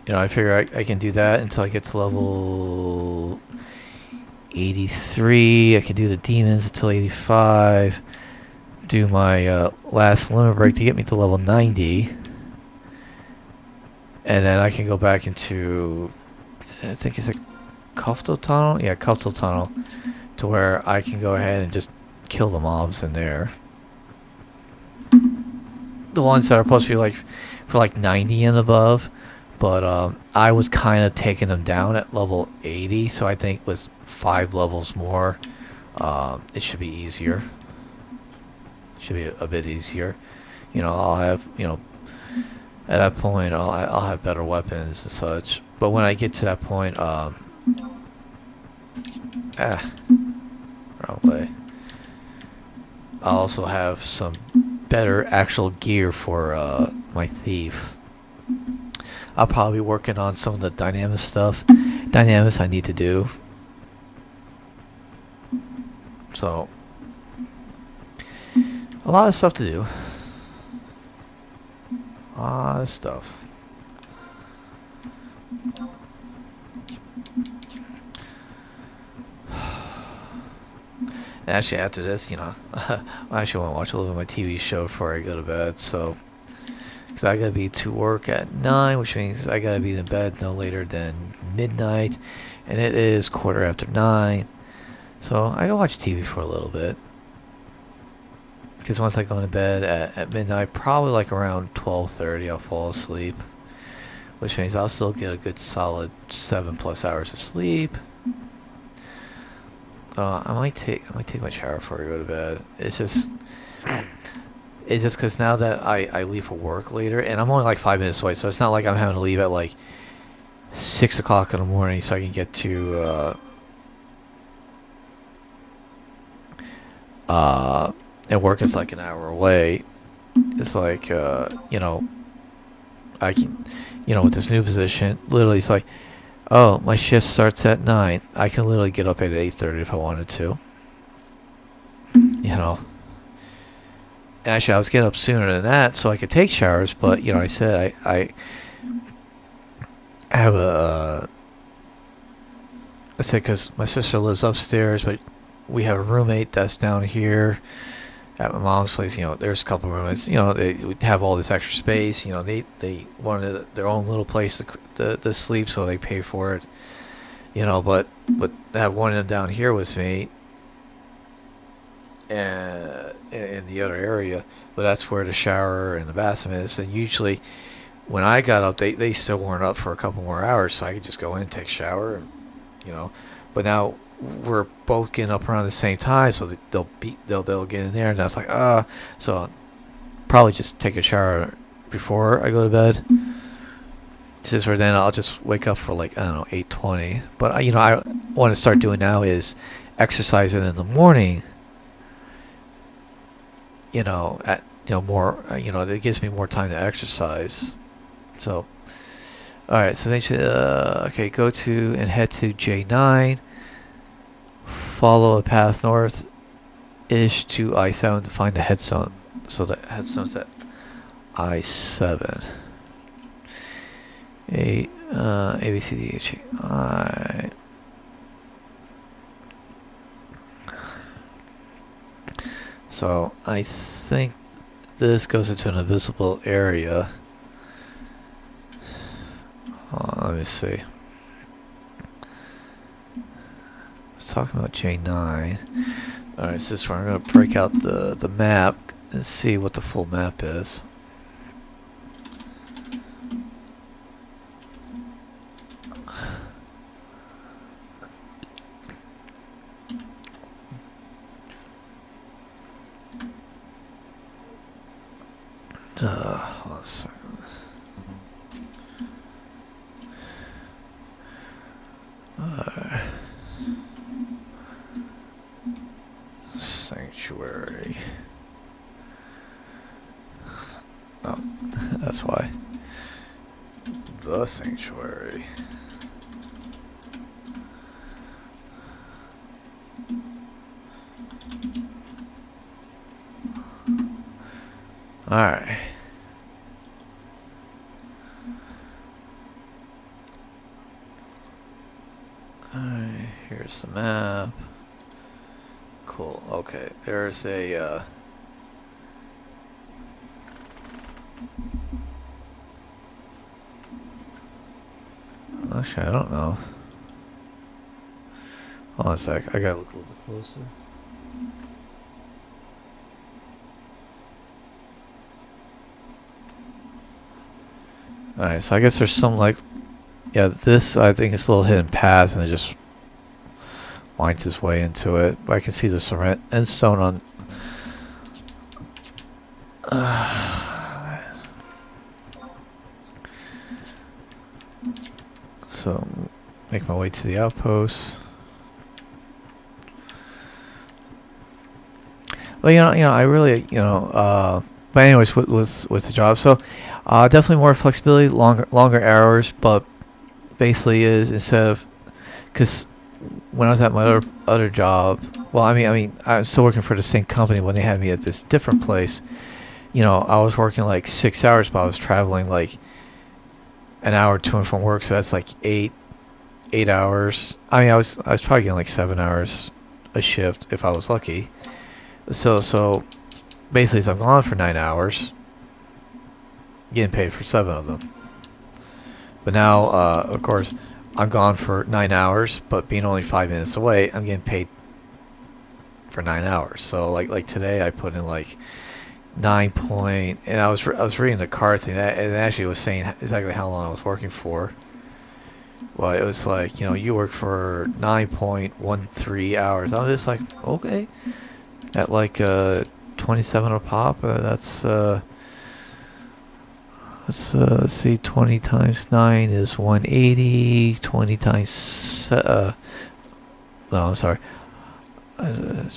I figure I can do that until I get to level 83. I can do the demons until 85. Do my last limit break to get me to level 90. And then I can go back into, I think it's a Kuftal Tunnel? Yeah, Kuftal Tunnel. To where I can go ahead and just kill the mobs in there. The ones that are supposed to be like for like 90 and above. But I was kind of taking them down at level 80. So I think with 5 levels more, it should be easier. Should be a bit easier. I'll have, at that point, I'll have better weapons and such. But when I get to that point, wrong way. I'll also have some better actual gear for my thief. I'll probably be working on some of the dynamic stuff. Dynamics I need to do. So, a lot of stuff to do. A lot of stuff. Actually, after this, I actually want to watch a little bit of my TV show before I go to bed, so. Because I gotta be to work at 9, which means I gotta be in bed no later than midnight. And it is 9:15. So I gotta watch TV for a little bit. Because once I go to bed at midnight, probably like around 12:30, I'll fall asleep. Which means I'll still get a good solid 7+ hours of sleep. I might take my shower before I go to bed. It's just because now that I leave for work later, and I'm only like 5 minutes away, so it's not like I'm having to leave at like 6 o'clock in the morning so I can get to and work is like an hour away. It's like I can, with this new position, literally it's like, oh, my shift starts at 9. I can literally get up at 8:30 if I wanted to. Actually, I was getting up sooner than that so I could take showers, but I said I have I said because my sister lives upstairs, but we have a roommate that's down here at my mom's place. There's a couple of roommates. They have all this extra space. They wanted their own little place to sleep, so they pay for it. you know, but I have one of them down here with me, and in the other area, but that's where the shower and the bathroom is. And usually, when I got up, they still weren't up for a couple more hours, so I could just go in and take a shower, and, you know. But now we're both getting up around the same time, so they'll get in there, and I was like, so I'll probably just take a shower before I go to bed. Since for then I'll just wake up for like, I don't know, 8:20. But I want to start doing now is exercising in the morning. At more, it gives me more time to exercise. So, all right. So they should okay, go to and head to J9. Follow a path north ish to I7 to find the headstone. So the headstone's at I7. A B C D H I. So I think this goes into an invisible area. Let me see. Let's talk about J9. Alright, so this is where I'm going to break out the map and see what the full map is. Hold on a second. Sanctuary. Oh, that's why. The sanctuary. Alright. Alright, here's the map. Cool, okay. There's a, actually, I don't know. Hold on a sec, I gotta look a little bit closer. Alright, so I guess there's some, like, yeah, this, I think, is a little hidden path, and it just winds his way into it. But I can see there's some endstone on. So, make my way to the outpost. Well, I really, but anyways, with the job, so definitely more flexibility, longer hours, but basically is instead of, because when I was at my other job, well, I mean, I was still working for the same company when they had me at this different place. I was working like 6 hours, but I was traveling like an hour to and from work, so that's like eight hours. I mean, I was probably getting like 7 hours a shift if I was lucky. So basically, I'm gone for 9 hours, getting paid for 7 of them. But now, of course, I'm gone for 9 hours, but being only 5 minutes away, I'm getting paid for 9 hours. So like today, I put in like 9 point, and I was reading the card thing, that it actually was saying exactly how long I was working for. Well, it was like, you work for 9.13 hours. I was just like, okay, at like 27 a pop. Let's see, 20 times 9 is 180. 20 times no, I'm sorry. 20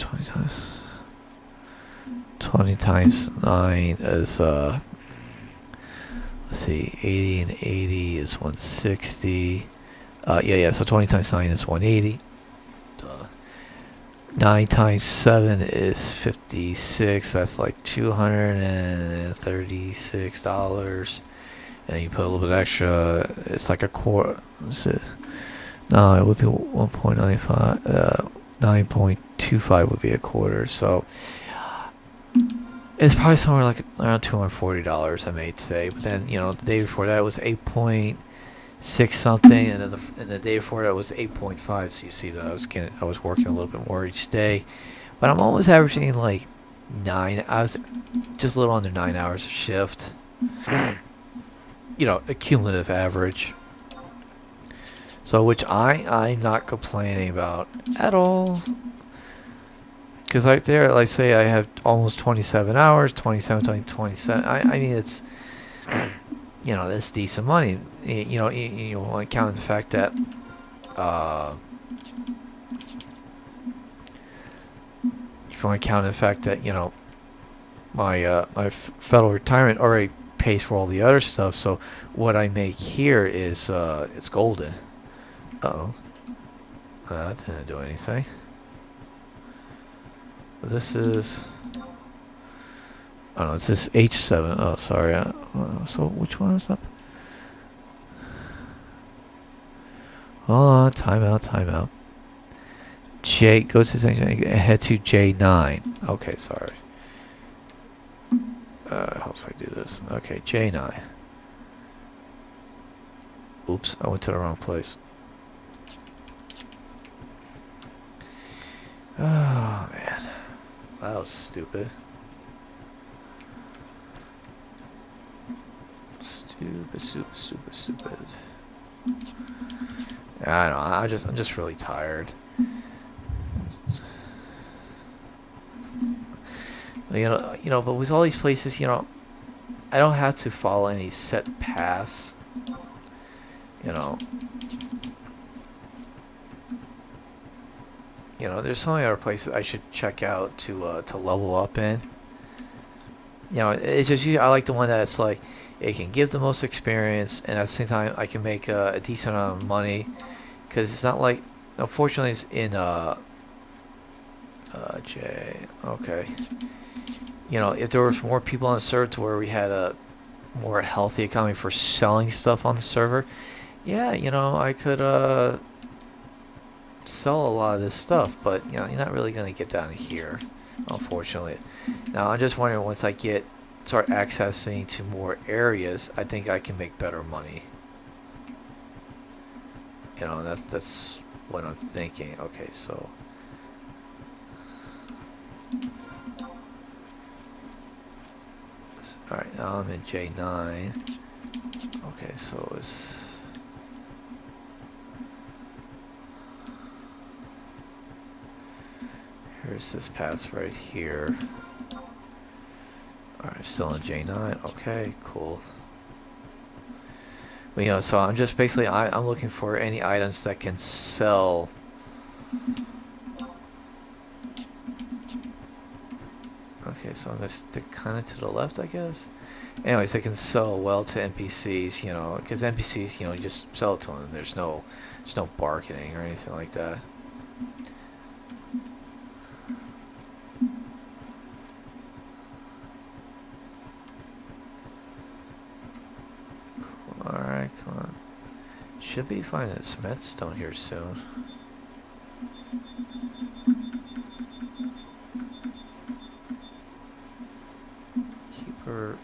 times 9 is let's see, 80 and 80 is 160. Yeah, so 20 times 9 is 180. 9 times 7 is 56. That's like $236. And you put a little bit extra. It's like a quarter. No, it would be 1.95. 9.25 would be a quarter. So it's probably somewhere like around $240 I made today. But then, the day before that was 8.6 6 something, and then the day before that was 8.5. So you see that I was working a little bit more each day, but I'm almost averaging like 9. I was just a little under 9 hours a shift. You know, a cumulative average. So which I'm not complaining about at all. Because right there, like say I have almost 27 hours, 27, 27. I mean, it's, you know, that's decent money. You know, you want to count the fact that, if you want to count the fact that, you know, my federal retirement already pays for all the other stuff. So what I make here is, it's golden. Uh-oh. That didn't do anything. This is... Oh no, it's this H7. Oh, sorry. So which one is up? Hold on. Timeout. J, go to section, head to J9. Okay, sorry. How do I do this? Okay, J9. Oops, I went to the wrong place. Oh, man. That was stupid. Stupid. Yeah, I know. I'm just really tired. You know, but with all these places, you know, I don't have to follow any set paths. You know, there's so many other places I should check out to level up in. You know, it's just I like the one that's like it can give the most experience, and at the same time I can make a decent amount of money, because it's not like, unfortunately, it's in J. Okay. You know, if there was more people on the server to where we had a more healthy economy for selling stuff on the server, yeah, you know, I could sell a lot of this stuff, but you know, you're not really gonna get down here, unfortunately. Now I'm just wondering, once I start accessing to more areas, I think I can make better money. You know, that's what I'm thinking. Okay, so alright, now I'm in J9. Okay, so it's here's this path right here. Alright, still in J9. Okay, cool. Well, you know, so I'm just basically, I'm looking for any items that can sell. Okay, so I'm going to stick kind of to the left, I guess. Anyways, they can sell well to NPCs, you know, because NPCs, you know, you just sell it to them. There's no bargaining or anything like that. Alright, come on. Should be finding a smith stone here soon. Keep her...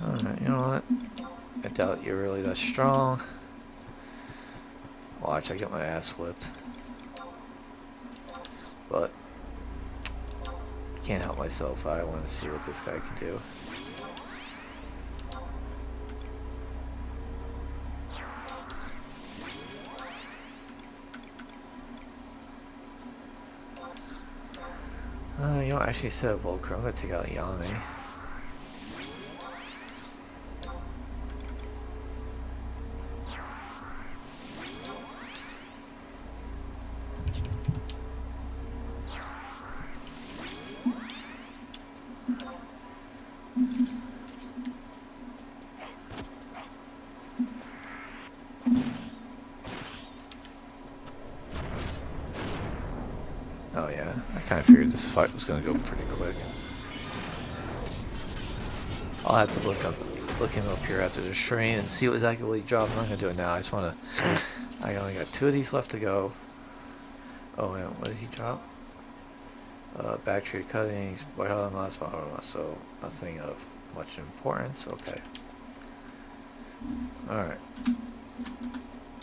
Alright, you know what? I doubt you're really that strong. Watch, I get my ass whipped. But can't help myself. I want to see what this guy can do. You know, actually, instead of Volker, I'm gonna take out Yami. Oh yeah, I kind of figured this fight was gonna go pretty quick. I'll have to look him up here after the stream and see exactly what he dropped. I'm not gonna do it now. I just wanna. I only got 2 of these left to go. Oh yeah, what did he drop? Battery cuttings, white hot mouse, so Nothing of much importance. Okay. Alright.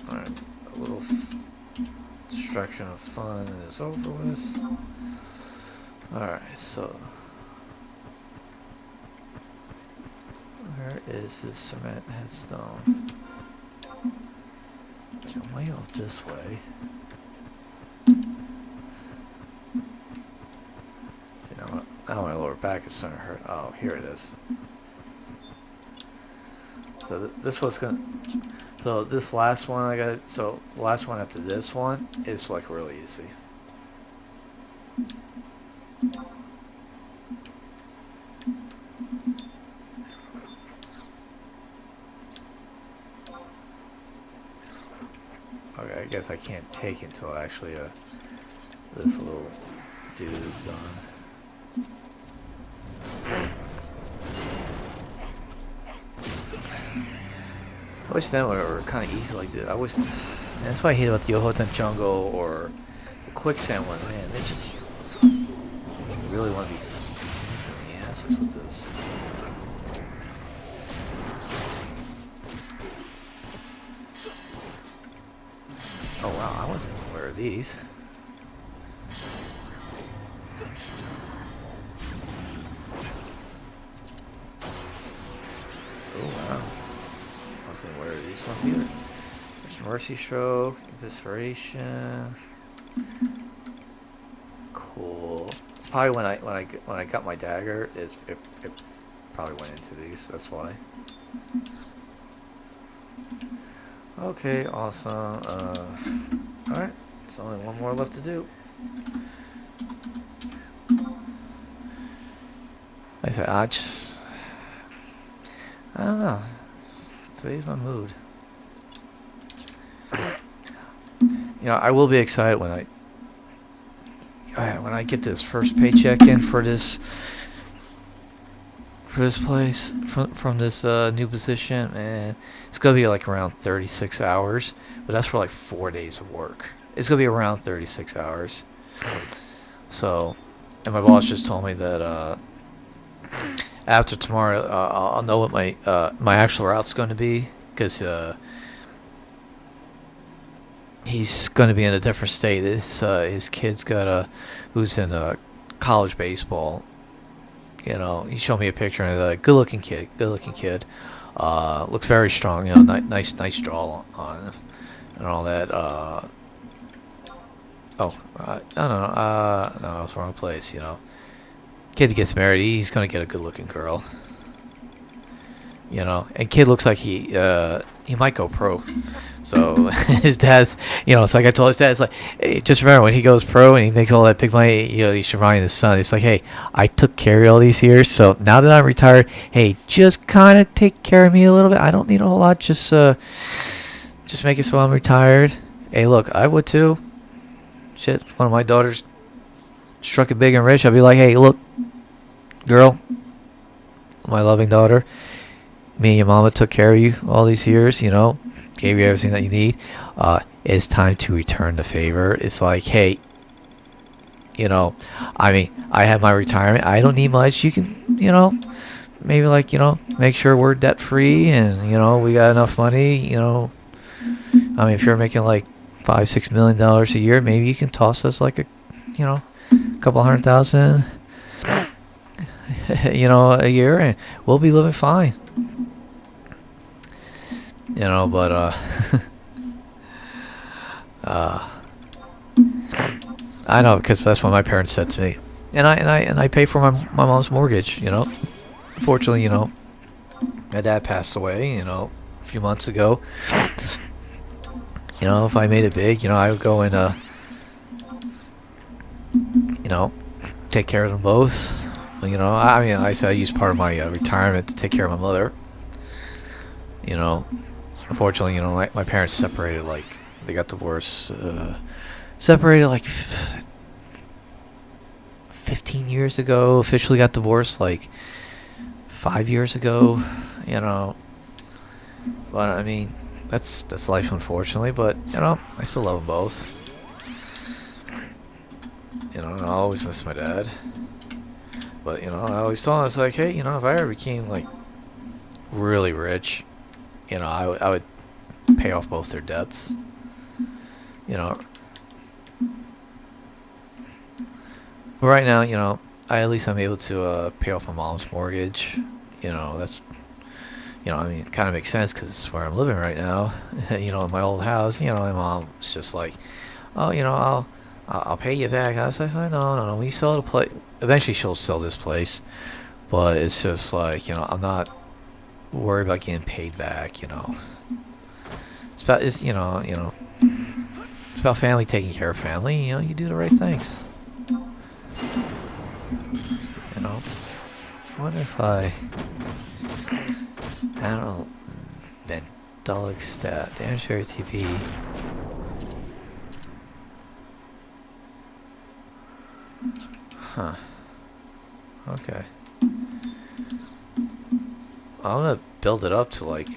Alright. A little distraction of fun is over with. Alright, so. Where is this cement headstone? I'm way off this way. See, now my lower back is starting to hurt. Oh, here it is. So this was gonna. So this last one I got. So the last one after this one is like really easy. Okay, I guess I can't take it until actually this little dude is done. I wish them were kind of easy like this. I wish. That's what I hate about the Yohotan Jungle or the Quicksand one. Man, they just really want to be pains in the asses with this. Oh wow, I wasn't aware of these. Oh wow. I wasn't aware of these ones either. There's Mercy Stroke, Evisceration. Cool. It's probably when I got my dagger, it probably went into these, that's why. Okay, awesome. Alright, there's only one more left to do. Like I said, I don't know. Today's my mood. You know, I will be excited when I get this first paycheck in for this place from this new position, and it's gonna be like around 36 hours, but that's for like 4 days of work. It's gonna be around 36 hours. So, and my boss just told me that after tomorrow I'll know what my actual route's going to be, because he's going to be in a different state. His kid's who's in college baseball. You know, he showed me a picture of a good-looking kid. Looks very strong. You know, nice draw on him and all that. No, I was wrong place. You know, kid gets married, he's gonna get a good-looking girl. You know, and kid looks like he might go pro. So his dad's, you know, it's like I told his dad, it's like, hey, just remember when he goes pro and he makes all that big money, you know, you should remind his son. It's like, hey, I took care of you all these years, so now that I'm retired, hey, just kind of take care of me a little bit. I don't need a whole lot. Just make it so I'm retired. Hey, look, I would too. Shit, one of my daughters struck it big and rich. I'd be like, hey, look, girl, my loving daughter, me and your mama took care of you all these years, you know, gave you everything that you need. It's time to return the favor. It's like, hey, you know, I mean, I have my retirement. I don't need much. You can, you know, maybe like, you know, make sure we're debt free and, you know, we got enough money, you know. I mean, if you're making like $5-6 million a year, maybe you can toss us like a, you know, couple $100,000, you know, a year, and we'll be living fine. You know, but I know, because that's what my parents said to me, and I pay for my mom's mortgage. You know, fortunately, you know, my dad passed away, you know, a few months ago. You know, if I made it big, you know, I would go and you know, take care of them both. You know, I mean, I said I used part of my retirement to take care of my mother. You know, unfortunately, you know, my parents separated, like, they got divorced, separated like 15 years ago, officially got divorced like 5 years ago, you know, but I mean, that's life, unfortunately, but, you know, I still love them both, you know, and I'll always miss my dad, But, you know, I always told him, I was like, hey, you know, if I ever became, like, really rich, you know, I would pay off both their debts. You know, but right now, you know, at least I'm able to pay off my mom's mortgage. You know, that's, you know, I mean, it kind of makes sense because it's where I'm living right now. You know, in my old house, you know, my mom's just like, oh, you know, I'll pay you back. I was like, no. We sell the place. Eventually, she'll sell this place, but it's just like, you know, I'm not worried about getting paid back. You know, it's about, it's, you know, it's about family taking care of family. You know, you do the right things. You know, I wonder if I don't know, Vendelic stat, damage area TP. Huh. Okay. I'm gonna build it up to like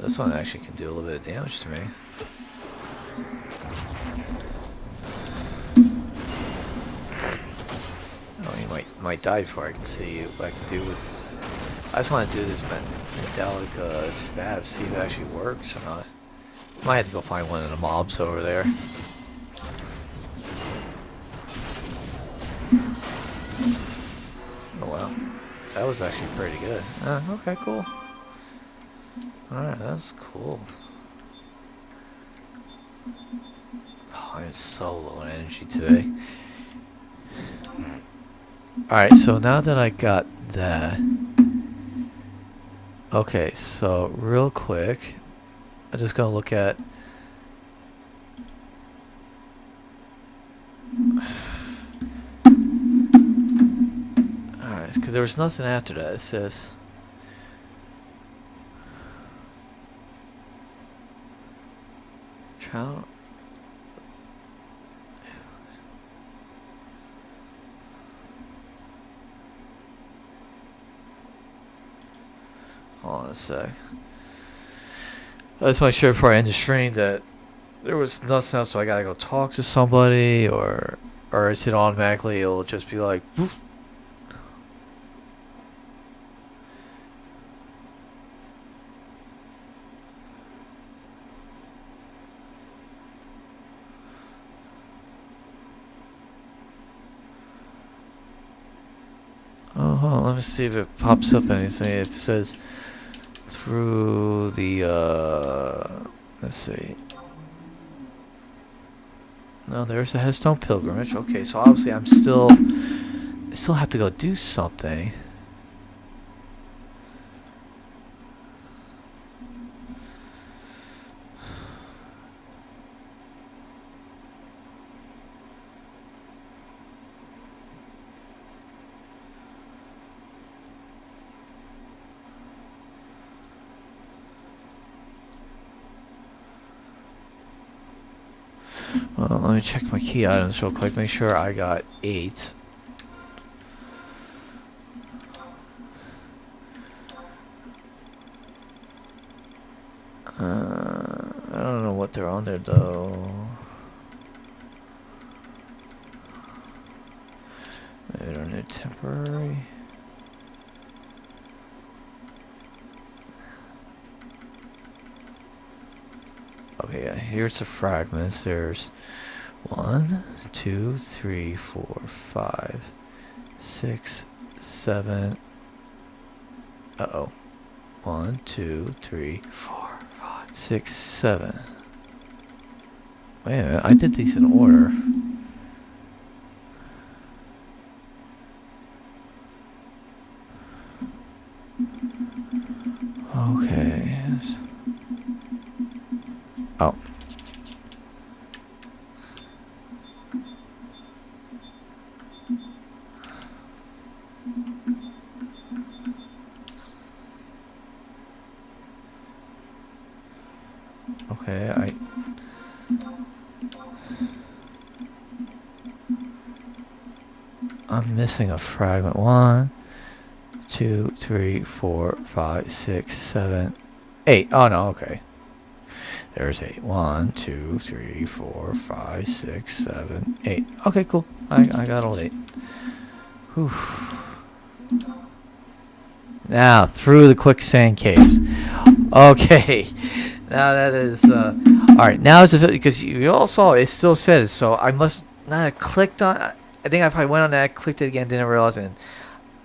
this one actually can do a little bit of damage to me. Oh, he might die before I can see what I can do with. I just want to do this Vendelic stab, see if it actually works or not. Might have to go find one of the mobs over there. Oh wow, that was actually pretty good. Okay, cool. Alright, that's cool. Oh, I'm so low on energy today. Alright, so now that I got that. Okay, so real quick, I'm just gonna look at. Alright, because there was nothing after that. It says. Trout. Hold on a sec. I just want to sure before I end the stream that there was nothing else, so I gotta go talk to somebody, or is it automatically? It'll just be like. Woof. Oh, hold on, let me see if it pops up anything. If it says through the let's see. No, there's a Headstone Pilgrimage. Okay, so obviously I still have to go do something. Well, let me check my key items real quick. Make sure I got 8. I don't know what they're on there though. Maybe they're new temporary. Okay, yeah, here's the fragments. There's 1, 2, 3, 4, 5, 6, 7. Uh-oh. 1, 2, 3, 4, 5, 6, 7. Wait a minute, I did these in order. Okay. Oh. Okay, I'm missing a fragment. 1, 2, 3, 4, 5, 6, 7, 8. Oh no, okay. There's 8. 1, 2, 3, 4, 5, 6, 7, 8. Okay, cool. I got all 8. Whew. Now, through the quicksand caves. Okay. Now that is... Alright, now is the... Because you all saw it still said it, so I must not have clicked on... I think I probably went on that, clicked it again, didn't realize, and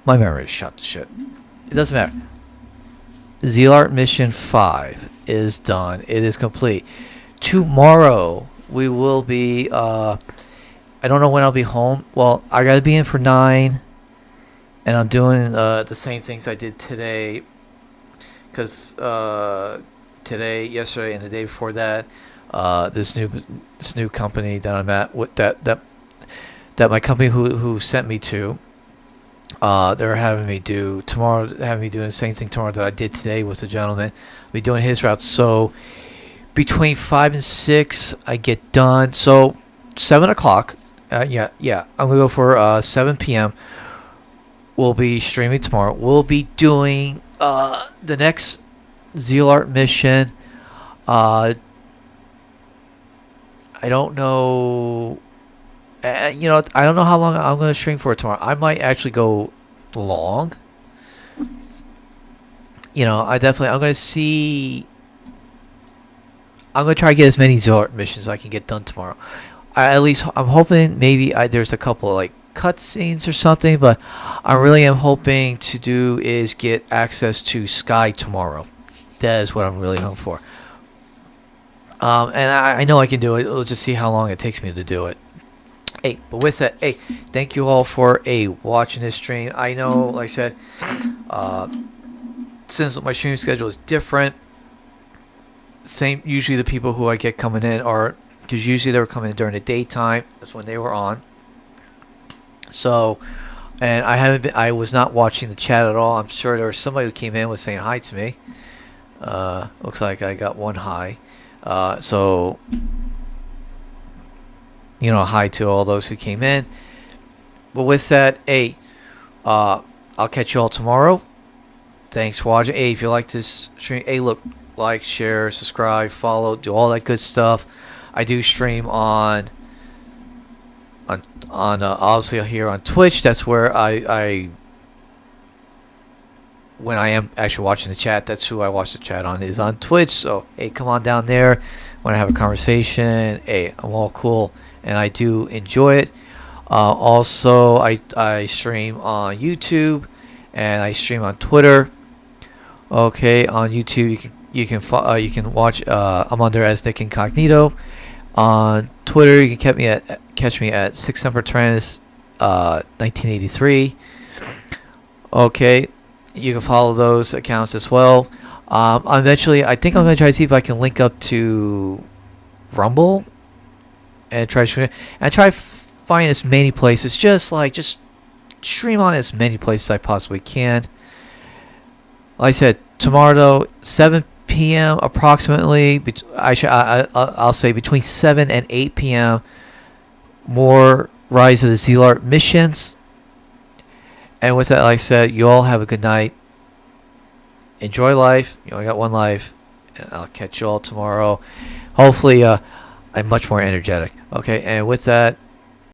my memory is shot to shit. It doesn't matter. Zilart Mission 5 is done. It is complete. Tomorrow, we will be... I don't know when I'll be home. Well, I gotta be in for 9... And I'm doing the same things I did today, because today, yesterday, and the day before that, this new company that I'm at, with that my company who sent me to, they're having me do tomorrow, having me doing the same thing tomorrow that I did today with the gentleman. I'll be doing his route. So between 5 and 6, I get done. So 7 o'clock. Yeah, I'm gonna go for 7 p.m. We'll be streaming tomorrow. We'll be doing the next Zilart mission. I don't know. I don't know how long I'm going to stream for tomorrow. I might actually go long. I'm going to see. I'm going to try to get as many Zilart missions as I can get done tomorrow. I'm hoping maybe there's a couple like cutscenes or something, but I really am hoping to do is get access to Sky tomorrow. That is what I'm really hoping for. And I know I can do it. We'll just see how long it takes me to do it. Hey, but with that, hey, thank you all for watching this stream. I know, like I said, since my stream schedule is different, usually the people who I get coming in are, because usually they were coming in during the daytime. That's when they were on. So, and I was not watching the chat at all. I'm sure there was somebody who came in was saying hi to me. Looks like I got one hi. So, hi to all those who came in. But with that, I'll catch you all tomorrow. Thanks for watching. If you like this stream, look, like, share, subscribe, follow, do all that good stuff. I do stream on obviously here on Twitch. That's where I when I am actually watching the chat, that's who I watch the chat on, is on Twitch. So come on down there when I have a conversation. I'm all cool and I do enjoy it. Also I stream on YouTube and I stream on Twitter. Okay, on YouTube you can watch I'm under as Nick Incognito. On Twitter you can catch me at 6 Semper Tyrannis 1983. Okay, you can follow those accounts as well. Eventually, I think I'm going to try to see if I can link up to Rumble and try to find as many places. Just stream on as many places as I possibly can. Like I said, tomorrow, 7 p.m. approximately. I'll say between 7 and 8 p.m. More Rise of the Zilart missions. And with that, like I said, you all have a good night. Enjoy life. You only got one life. And I'll catch you all tomorrow. Hopefully, I'm much more energetic. Okay, and with that,